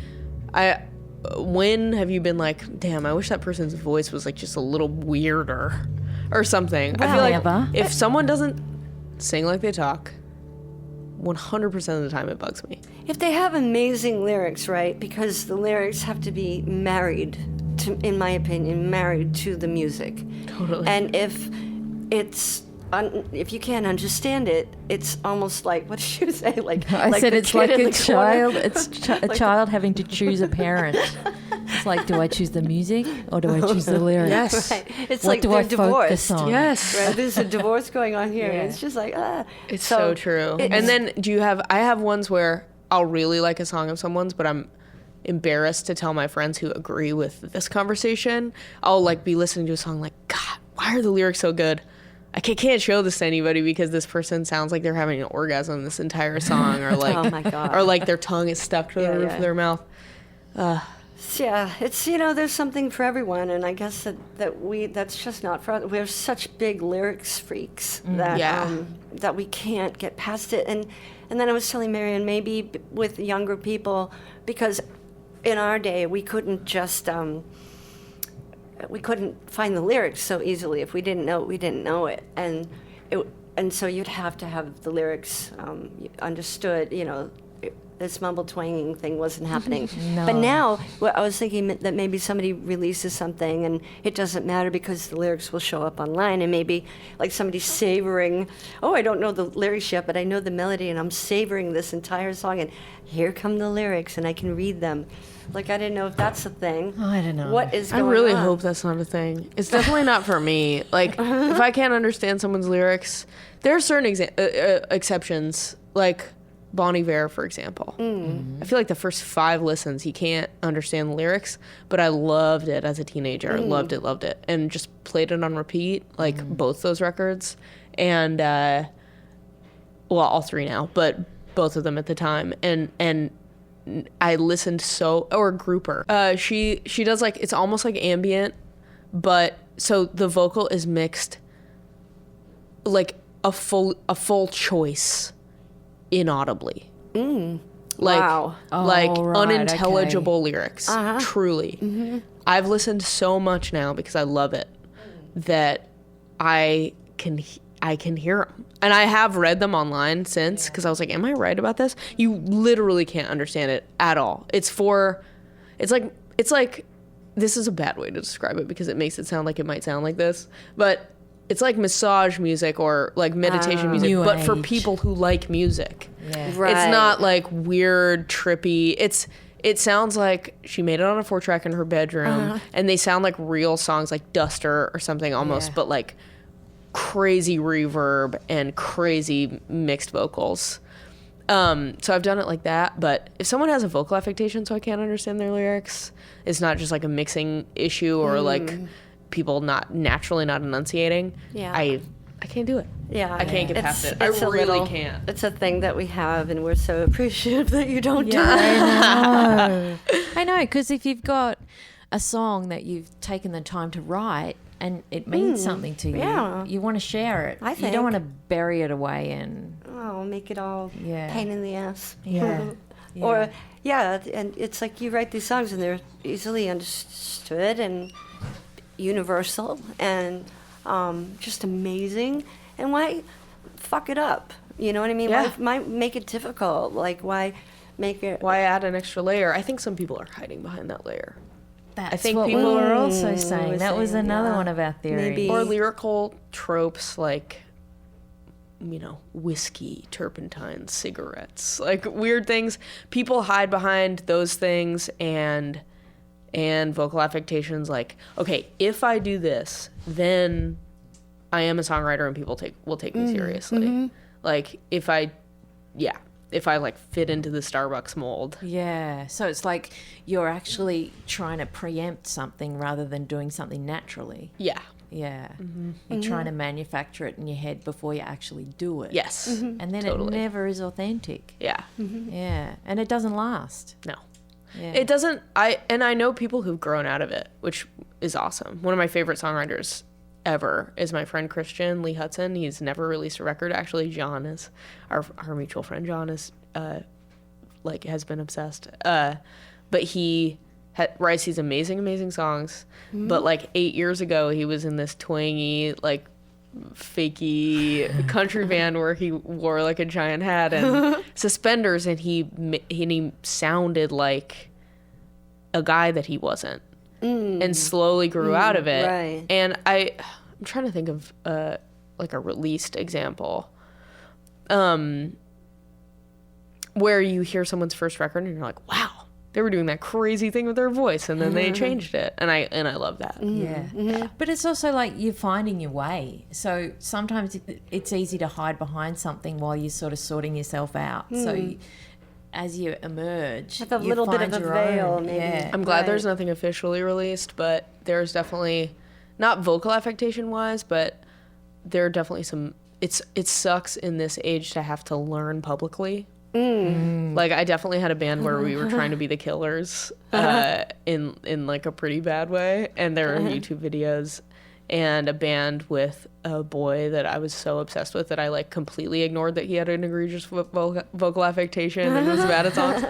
when have you been like, damn, I wish that person's voice was like just a little weirder or something? I feel like Never. if someone doesn't sing like they talk, 100% of the time it bugs me. If they have amazing lyrics, right? Because the lyrics have to be married to, in my opinion, married to the music. Totally. And if it's if you can't understand it, it's almost like, what did you say? Like I like said the it's kid like in a the corner. child. It's a child having to choose a parent. It's like, do I choose the music or do I choose the lyrics? Yes. Right. It's What like do they're I divorced. focus on? Yes. Right? There's a divorce going on here. Yeah. And it's just like, It's so true. And then I have ones where I'll really like a song of someone's, but I'm embarrassed to tell my friends who agree with this conversation. I'll like be listening to a song like, God, why are the lyrics so good? I can't show this to anybody because this person sounds like they're having an orgasm this entire song, or like, Oh my God. or like their tongue is stuck to the Yeah, roof yeah. of their mouth. Yeah, it's, you know, there's something for everyone, and I guess that's just not for us. We're such big lyrics freaks that Yeah. that we can't get past it. And then I was telling Maryanne, maybe with younger people, because in our day we couldn't just we couldn't find the lyrics so easily. If we didn't know it, we didn't know it, and so you'd have to have the lyrics understood, you know. this mumble twanging thing wasn't happening. No. But now, well, I was thinking that maybe somebody releases something and it doesn't matter because the lyrics will show up online, and maybe like somebody's savoring, oh, I don't know the lyrics yet, but I know the melody, and I'm savoring this entire song, and here come the lyrics, and I can read them. Like, I didn't know if that's a thing. I don't know. What is I going really on? hope that's not a thing. It's definitely not for me. Like, if I can't understand someone's lyrics, there are certain exceptions, like Bon Iver, for example. I feel like the first 5 listens, he can't understand the lyrics, but I loved it as a teenager. I loved it, and just played it on repeat, like both those records. And, well, all 3 now, but both of them at the time. And I listened or Grouper. She does like, it's almost like ambient, but so the vocal is mixed like a full choice inaudibly. Like, Wow. like Oh, right, unintelligible lyrics. Truly. I've listened so much now because I love it that I can hear them. And I have read them online since, because I was like, am I right about this? You literally can't understand it at all. It's like, this is a bad way to describe it because it makes it sound like it might sound like this, but it's like massage music or like meditation music, New but for age. people who like music. Yeah. Right. It's not like weird, trippy. It sounds like she made it on a 4-track in her bedroom, and they sound like real songs, like Duster or something almost, Yeah. but like crazy reverb and crazy mixed vocals. So I've done it like that, but if someone has a vocal affectation so I can't understand their lyrics, it's not just like a mixing issue or like people not enunciating. Yeah. I can't do it. Yeah, I can't get past it. I a really little- can't. It's a thing that we have, and we're so appreciative that you don't do Yeah, it. I know, because if you've got a song that you've taken the time to write and it means something to you, yeah. you want to share it. I You think. don't want to bury it away and Oh, make it all Yeah. pain in the ass. Yeah. Or and it's like you write these songs and they're easily understood and universal and just amazing. And why fuck it up? You know what I mean? Yeah. Why make it difficult? Like, why make it? Why add an extra layer? I think some people are hiding behind that layer. that's think what we people- were also we're saying. That was saying, another yeah. one of our theories. Maybe. Or lyrical tropes like, you know, whiskey, turpentine, cigarettes, like weird things. People hide behind those things and vocal affectations like, okay, if I do this, then I am a songwriter and people will take me seriously. Like if I like fit into the Starbucks mold. Yeah. So it's like you're actually trying to preempt something rather than doing something naturally. Yeah. Yeah. You're trying to manufacture it in your head before you actually do it. Yes. And then Totally. it never is authentic. Yeah. Yeah. And it doesn't last. No. Yeah. It doesn't. I know people who've grown out of it, which is awesome. One of my favorite songwriters ever is my friend Christian Lee Hudson. He's never released a record. Actually, John is our mutual friend. John is like has been obsessed. But he writes these amazing songs. But like 8 years ago, he was in this twangy like fakey country band where he wore like a giant hat and suspenders, and he sounded like a guy that he wasn't, and slowly grew out of it. Right. And I'm trying to think of like a released example, where you hear someone's first record and you're like, wow, they were doing that crazy thing with their voice, and then they changed it, and I love that. Yeah. But it's also like you're finding your way. So sometimes it's easy to hide behind something while you're sort of sorting yourself out. So as you emerge, Like a you little bit find of a your veil, own. maybe. Yeah. I'm glad Right. there's nothing officially released, but there's definitely, not vocal affectation wise, but there are definitely some. It sucks in this age to have to learn publicly. Like I definitely had a band where we were trying to be the Killers in like a pretty bad way, and there are YouTube videos, and a band with a boy that I was so obsessed with that I like completely ignored that he had an egregious vocal affectation and was bad at songs.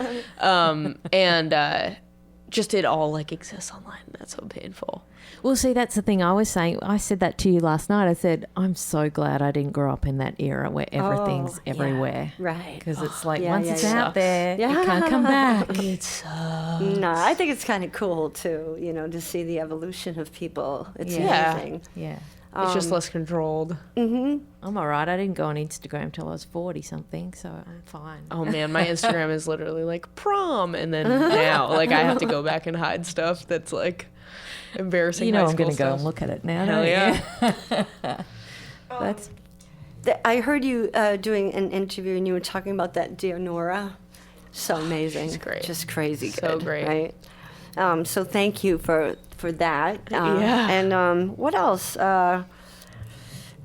just it all like exists online. That's so painful. Well, see, that's the thing I was saying. I said that to you last night. I said, I'm so glad I didn't grow up in that era where everything's everywhere. Right. Because it's like, yeah, once yeah, it's yeah. out there, Yeah. it can't come back. It sucks. No, I think it's kind of cool too, to see the evolution of people. It's Yeah. amazing. Yeah. It's just less controlled. Mm-hmm. I'm all right. I didn't go on Instagram till I was 40-something, so I'm fine. Oh man, my Instagram is literally like prom, and then now like I have to go back and hide stuff that's like embarrassing. You know high I'm going school to go and stuff. look at it now. Hell don't yeah. you? That's I heard you doing an interview and you were talking about that Dear Nora. So amazing. She's great. Just crazy So good. great. Right? So thank you for that. Yeah. And what else?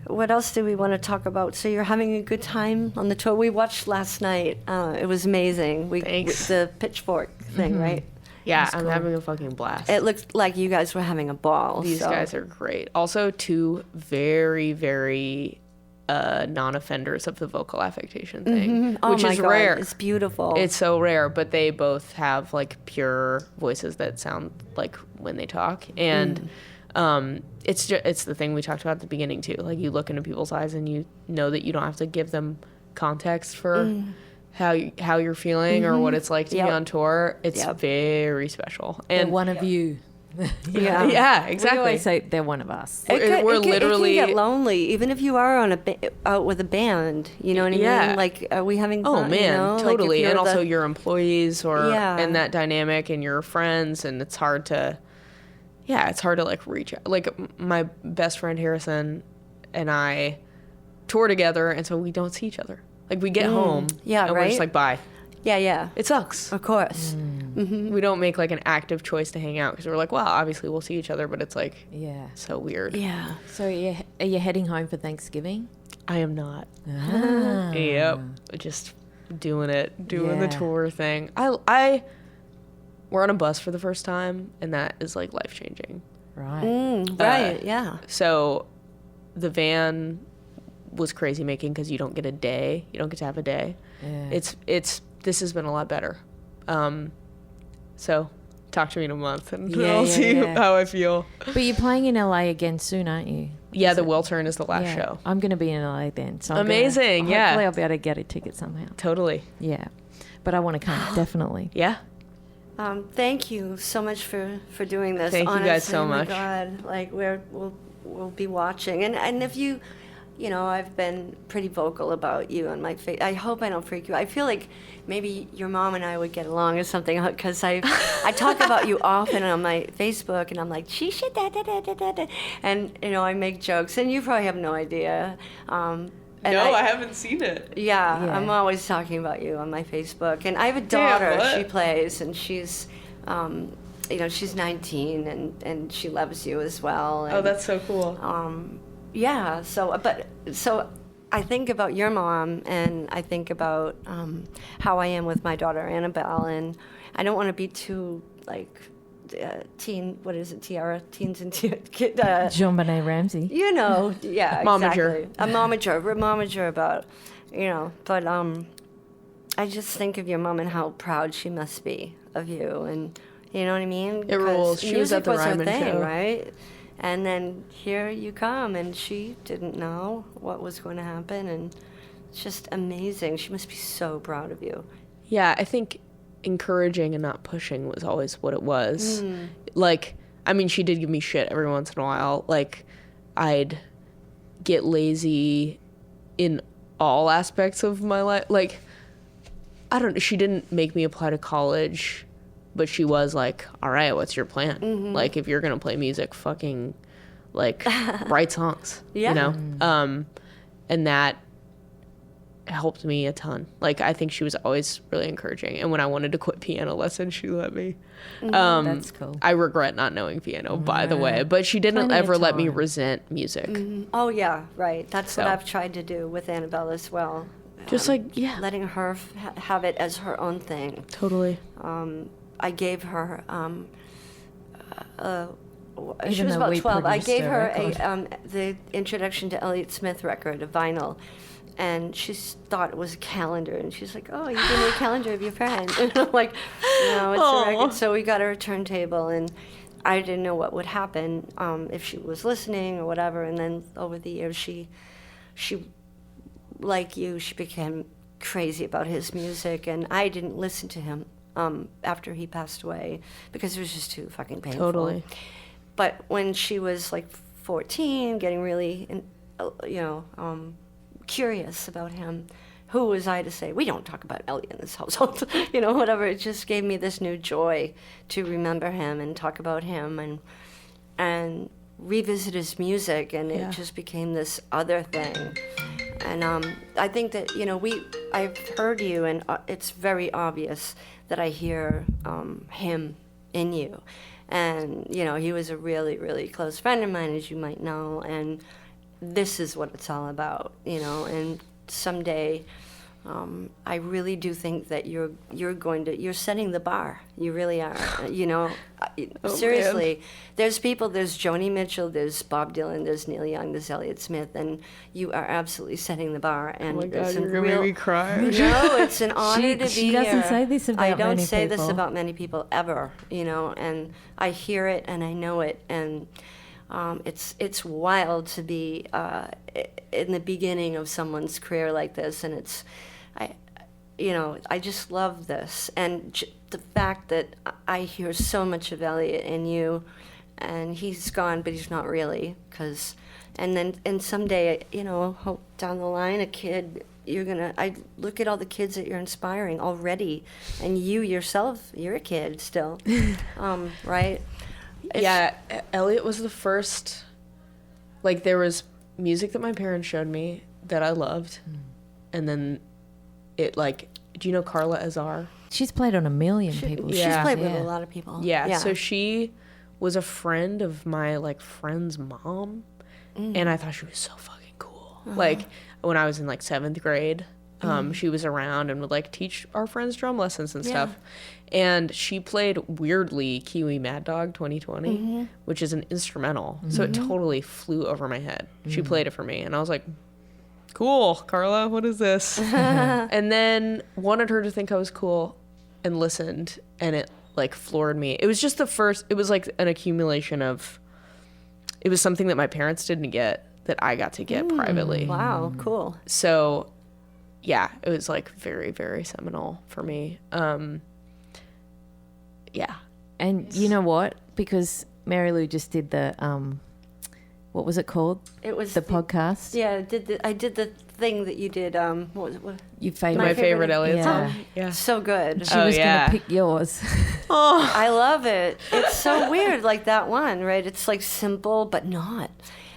What else do we want to talk about? So you're having a good time on the tour. We watched last night. It was amazing. Thanks. The pitchfork thing, right? Yeah, That's I'm cool. having a fucking blast. It looked like you guys were having a ball. These so. guys are great. Also, two very, very non-offenders of the vocal affectation thing, Oh which my is God, rare. It's beautiful. It's so rare, but they both have like pure voices that sound like when they talk, and it's the thing we talked about at the beginning too. Like you look into people's eyes and you know that you don't have to give them context for how you're feeling or what it's like to Yep. be on tour. It's Yep. very special, they're and one of you. yeah. yeah, We exactly. always say they're one of us. We're literally- it can get lonely, even if you are on out with a band. You know what I Yeah. mean? Like, are we having Oh fun? man, you know? Like, if totally. you're And also the- your employees or Yeah. and that dynamic and your friends, and it's hard to like reach out. Like my best friend Harrison and I tour together, and so we don't see each other. Like we get home, Yeah, and we're just right? like bye. yeah, It sucks. of course. We don't make like an active choice to hang out because we're like, well, obviously we'll see each other, but it's like Yeah. so weird. Yeah. So are you heading home for Thanksgiving? I am not. Ah. Yep, just doing the Yeah. tour thing. We're on a bus for the first time, and that is like life changing. Right. Right. Yeah. So, the van was crazy making because you don't get a day. You don't get to have a day. Yeah. This has been a lot better. So, talk to me in a month, and Yeah, I'll yeah, see yeah. how I feel. But you're playing in LA again soon, aren't you? Yeah, the Well Turn is the last Yeah. show. I'm going to be in LA then. So Amazing, yeah. Hopefully I'll be able to get a ticket somehow. Totally. Yeah. But I want to come, definitely. Yeah. Thank you so much for doing this. Thank you honestly. guys so Oh my much. God, like we'll be watching, and if you, I've been pretty vocal about you on my face. I hope I don't freak you. I feel like maybe your mom and I would get along or something because I talk about you often on my Facebook, and I'm like, she should da da da da da da, and I make jokes, and you probably have no idea. And I haven't seen it. Yeah, Yeah. I'm always talking about you on my Facebook. And I have a Damn, daughter. what? She plays, and she's, she's 19, and she loves you as well. And, Oh, that's so cool. yeah. So I think about your mom, and I think about how I am with my daughter Annabelle, and I don't want to be too teen. What is it? Tiara? Teens and Jean-Benet Ramsey. yeah, Momager. exactly. A momager about, but I just think of your mom and how proud she must be of you, and you know what I mean? It rules. 'Cause She was at music the her Ryman thing, show. right? And then here you come, and she didn't know what was going to happen, and it's just amazing. She must be so proud of you. Yeah, I think encouraging and not pushing was always what it was. Like, I mean, she did give me shit every once in a while. Like, I'd get lazy in all aspects of my life. Like, I don't know. She didn't make me apply to college, but she was like, all right, what's your plan? Like, if you're going to play music, fucking, like, write songs, Yeah. And that helped me a ton. Like, I think she was always really encouraging. And when I wanted to quit piano lessons, she let me. That's cool. I regret not knowing piano, by the way, but she didn't Plenty of ever let me time. resent music. Oh yeah, right. That's what So. I've tried to do with Annabelle as well. Just like, yeah, Letting her have it as her own thing. totally. I gave her she Even was though about we 12. I produced gave a her record. the Introduction to Elliott Smith record, a vinyl. And she thought it was a calendar, and she's like, "Oh, you gave me a calendar of your friend." And I'm like, "No, it's a record." So we got her a turntable, and I didn't know what would happen if she was listening or whatever. And then over the years, she, like you, she became crazy about his music, and I didn't listen to him after he passed away because it was just too fucking painful. Totally. But when she was like 14, getting really, curious about him, who was I to say, we don't talk about Elliot in this household, whatever. It just gave me this new joy to remember him and talk about him and revisit his music, and it just became this other thing. And I think that, I've heard you, and it's very obvious that I hear him in you. And, he was a really, really close friend of mine, as you might know, and this is what it's all about, and someday I really do think that you're setting the bar. You really are, seriously. Man. There's people, there's Joni Mitchell, there's Bob Dylan, there's Neil Young, there's Elliott Smith, and you are absolutely setting the bar. And Oh my God, it's you're going to make me cry. No, it's an honor to be here. She doesn't say this about I don't many say this people. about many people ever, and I hear it and I know it, and it's wild to be in the beginning of someone's career like this, and I just love this, and the fact that I hear so much of Elliot in you, and he's gone, but he's not really, and someday, hope down the line, a kid, I look at all the kids that you're inspiring already, and you yourself, you're a kid still, right? Elliot was the first, there was music that my parents showed me that I loved, and then it, do you know Carla Azar? She's played on a million people. She's played with a lot of people. Yeah, so she was a friend of my, friend's mom, and I thought she was so fucking cool. When I was in, 7th grade, she was around and would, teach our friends drum lessons and stuff. And she played, weirdly, Kiwi Mad Dog 2020, which is an instrumental. So it totally flew over my head. She played it for me, and I was like, cool, Carla, what is this? And then wanted her to think I was cool and listened, and it, floored me. It was just it was an accumulation of, it was something that my parents didn't get that I got to get privately. Wow, cool. So, yeah, it was, very, very seminal for me. Yeah. And you know what? Because Mary Lou just did the, what was it called? It was the podcast. Yeah, I did the thing that you did. What? Your favorite. My favorite Elliot Yeah. song. Yeah. So good. She was going to pick yours. I love it. It's so weird, that one, right? It's simple, but not.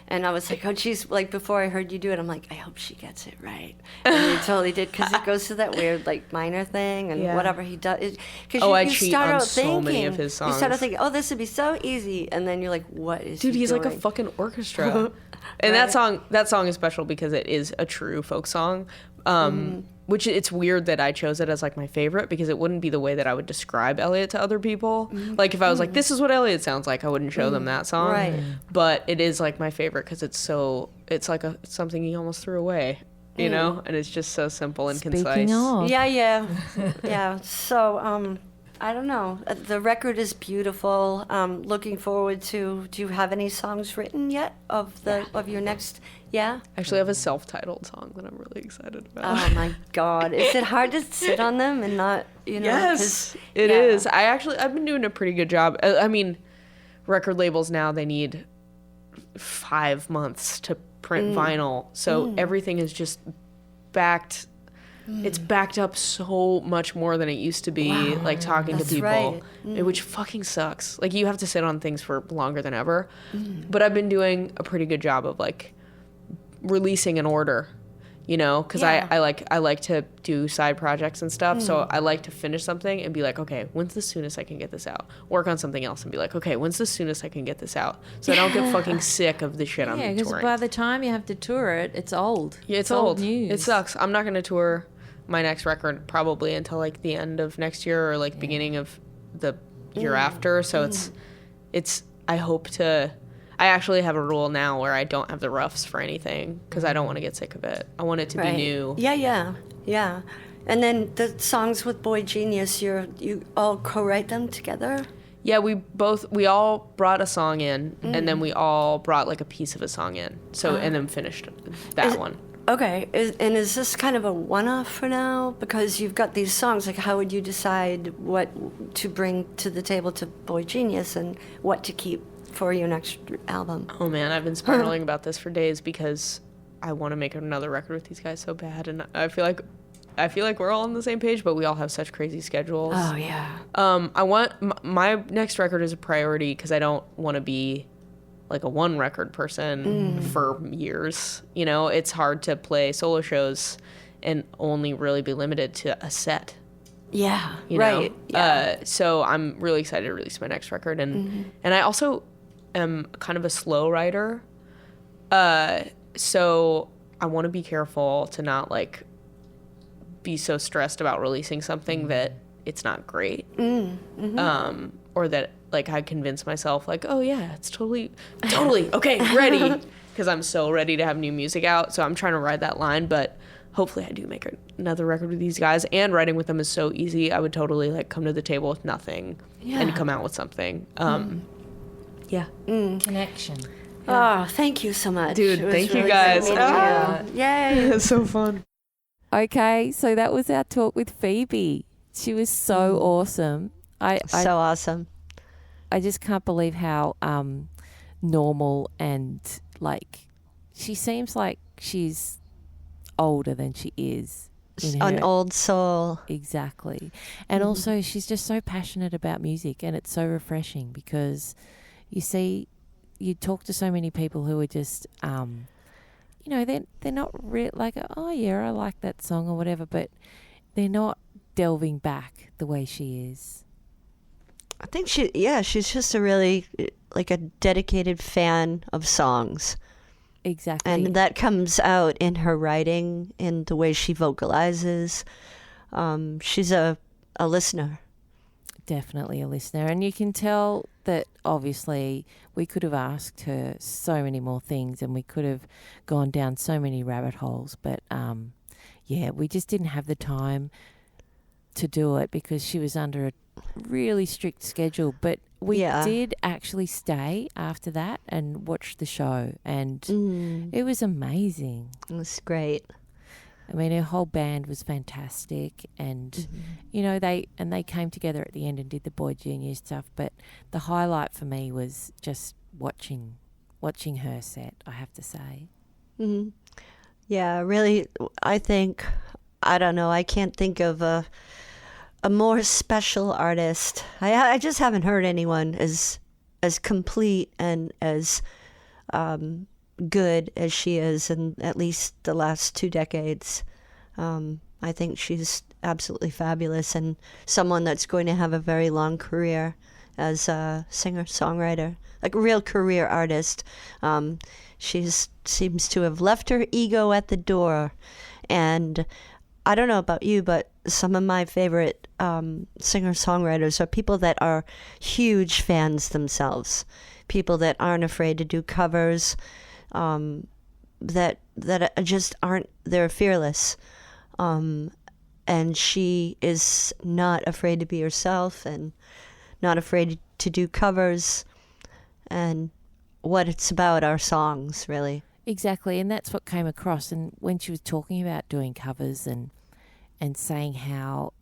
And I was like, oh, geez, before I heard you do it, I'm like, I hope she gets it right. And you totally did, because it goes to that weird, minor thing and whatever he does. I cheat on so many of his songs. You start out thinking, oh, this would be so easy. And then you're like, what is Dude, he he's doing? like a fucking orchestra. And that song is special because it is a true folk song. Which it's weird that I chose it as my favorite, because it wouldn't be the way that I would describe Elliot to other people. If I was this is what Elliot sounds like, I wouldn't show them that song. Right. But it is my favorite because it's something he almost threw away, and it's just so simple and concise. Speaking of. Yeah. So, I don't know. The record is beautiful. Looking forward to. Do you have any songs written yet of your next? Yeah. Actually, I have a self-titled song that I'm really excited about. Oh my God! Is it hard to sit on them and not, Yes, it is. I've been doing a pretty good job. I mean, record labels now, they need 5 months to print vinyl, so everything is just backed. It's backed up so much more than it used to be, talking to people, which fucking sucks. You have to sit on things for longer than ever. But I've been doing a pretty good job of releasing an order, because I like to do side projects and stuff. So I like to finish something and be like, okay, when's the soonest I can get this out? Work on something else and be like, okay, when's the soonest I can get this out? So I don't get fucking sick of the shit I'm touring. Yeah, because by the time you have to tour it, it's old. Yeah, it's old news. It sucks. I'm not going to tour my next record probably until the end of next year or beginning of the year after. So it's I hope to. I actually have a rule now where I don't have the roughs for anything because I don't want to get sick of it. I want it to be new. Yeah. And then the songs with Boy Genius, you all co-write them together? Yeah, we all brought a song in, and then we all brought like a piece of a song in. So and then finished that one. Okay, is this kind of a one-off for now? Because you've got these songs, like how would you decide what to bring to the table to Boy Genius and what to keep for your next album? Oh man, I've been spiraling about this for days because I want to make another record with these guys so bad, and I feel like we're all on the same page, but we all have such crazy schedules. Oh yeah. I want my next record is a priority because I don't want to be like a one record person for years. You know, it's hard to play solo shows and only really be limited to a set. Yeah. You right. know? Yeah. So I'm really excited to release my next record, and I also am kind of a slow writer. So I want to be careful to not like be so stressed about releasing something that it's not great. Or that like I convince myself like, oh yeah, it's totally okay, ready, because I'm so ready to have new music out. So I'm trying to ride that line, but hopefully I do make another record with these guys. And writing with them is so easy. I would totally like come to the table with nothing and come out with something. Yeah. Connection. Oh, thank you so much. Dude, thank you guys. Yay. It's so fun. Okay, so that was our talk with Phoebe. She was so awesome. So awesome. I just can't believe how normal and like she seems like she's older than she is. An old soul. Exactly. And also she's just so passionate about music, and it's so refreshing because you talk to so many people who are just they're not like, oh yeah, I like that song or whatever, but they're not delving back the way she is. I think she's just a really like a dedicated fan of songs. Exactly. And that comes out in her writing, in the way she vocalizes. She's a listener. Definitely a listener. And you can tell that obviously we could have asked her so many more things and we could have gone down so many rabbit holes. But we just didn't have the time to do it because she was under a really strict schedule. But we did actually stay after that and watch the show, and it was amazing. It was great. I mean, her whole band was fantastic, and they came together at the end and did the Boy Genius stuff. But the highlight for me was just watching her set, I have to say. Mm-hmm. Yeah, really. I don't know. I can't think of a more special artist. I just haven't heard anyone as complete and as good as she is in at least the last 2 decades. I think she's absolutely fabulous and someone that's going to have a very long career as a singer-songwriter, like a real career artist. She seems to have left her ego at the door, and I don't know about you, but some of my favorite singer-songwriters are people that are huge fans themselves, people that aren't afraid to do covers, that just aren't, they're fearless. And she is not afraid to be herself and not afraid to do covers, and what it's about are songs, really. Exactly, and that's what came across. And when she was talking about doing covers and saying how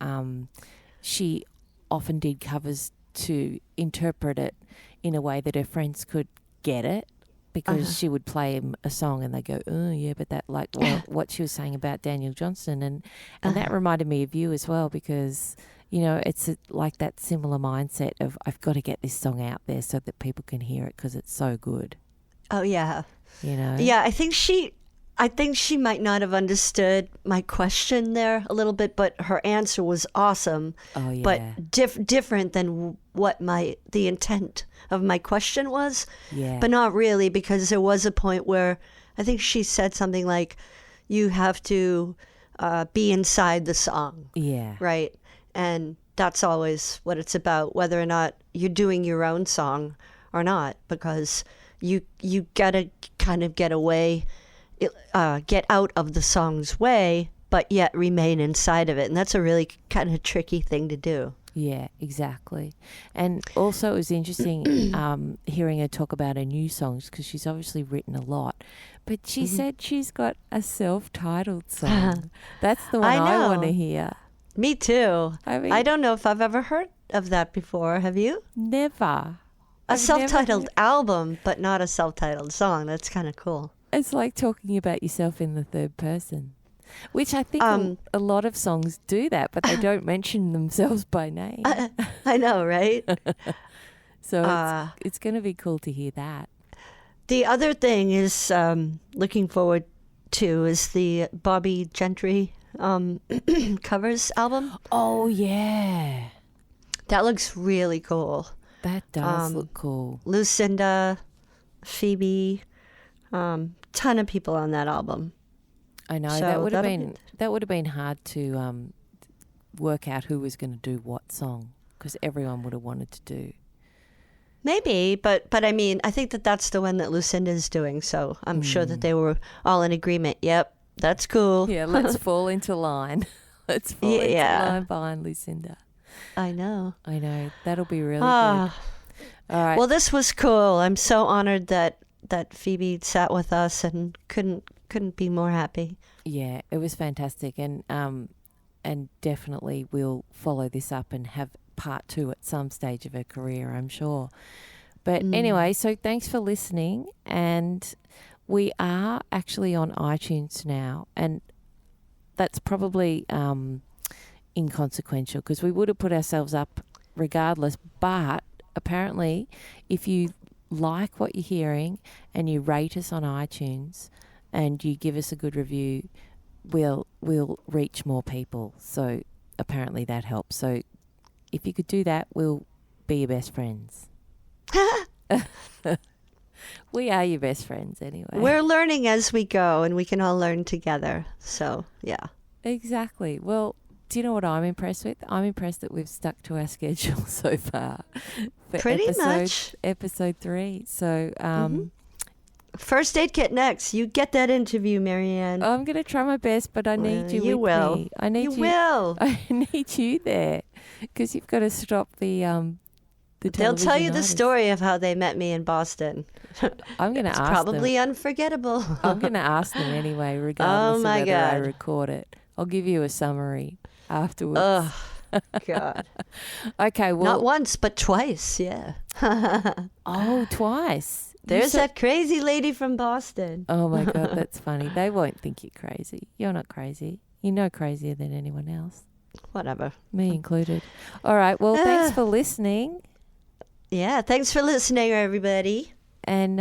she often did covers to interpret it in a way that her friends could get it, because she would play a song and they go, oh yeah, but that, like what she was saying about Daniel Johnston, and that reminded me of you as well, because it's like that similar mindset of, I've got to get this song out there so that people can hear it because it's so good. Oh yeah. Yeah, I think she might not have understood my question there a little bit, but her answer was awesome. Oh yeah. But different than what the intent of my question was. Yeah. But not really, because there was a point where I think she said something like, you have to be inside the song. Yeah. Right? And that's always what it's about, whether or not you're doing your own song or not, because you gotta kind of get away, get out of the song's way, but yet remain inside of it, and that's a really kind of tricky thing to do. Yeah, exactly. And also it was interesting hearing her talk about her new songs, because she's obviously written a lot. But she said she's got a self-titled song. That's the one I want to hear. Me too. I mean, I don't know if I've ever heard of that before. Have you? Never. A self-titled album, but not a self-titled song. That's kind of cool. It's like talking about yourself in the third person. Which I think a lot of songs do that, but they don't mention themselves by name. I know, right? So it's going to be cool to hear that. The other thing is looking forward to is the Bobby Gentry covers album. Oh, yeah. That looks really cool. That does look cool. Lucinda, Phoebe, ton of people on that album. I know, So that would have been hard to work out who was going to do what song, because everyone would have wanted to do. Maybe, but I mean, I think that's the one that Lucinda's doing, so I'm sure that they were all in agreement. Yep, that's cool. Yeah, let's fall into line. Let's fall into line behind Lucinda. I know. That'll be really good. All right. Well, this was cool. I'm so honored that Phoebe sat with us and couldn't be more happy. Yeah, it was fantastic, and definitely we'll follow this up and have part 2 at some stage of her career, I'm sure. But anyway, so thanks for listening, and we are actually on iTunes now, and that's probably inconsequential, because we would have put ourselves up regardless, but apparently if you like what you're hearing and you rate us on iTunes and you give us a good review, we'll reach more people. So apparently that helps. So if you could do that, we'll be your best friends. We are your best friends anyway. We're learning as we go, and we can all learn together. So, yeah. Exactly. Well, do you know what I'm impressed with? I'm impressed that we've stuck to our schedule so far. Pretty much. Episode 3. So, First Aid Kit next. You get that interview, Maryanne. I'm going to try my best, but I need you You with will. me. I need you. You will. I need you there, because you've got to stop the They'll tell you the artists. story of how they met me in Boston. I'm going to ask Probably them. unforgettable. I'm going to ask them anyway, regardless of whether I God. record it. I'll give you a summary afterwards. Oh, God. Okay, well, Not once, but twice, yeah. oh, twice. There's that crazy lady from Boston. Oh my God, that's funny. They won't think you're crazy. You're not crazy. You're no crazier than anyone else, Whatever. me included. All right. Well, thanks for listening. Yeah, thanks for listening, everybody. And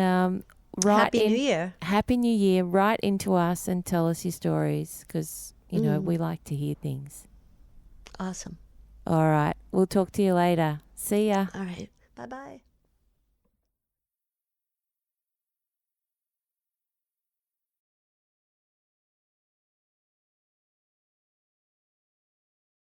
Happy New Year. Happy New Year. Write into us and tell us your stories, because, you know, we like to hear things. Awesome. All right. We'll talk to you later. See ya. All right. Bye-bye.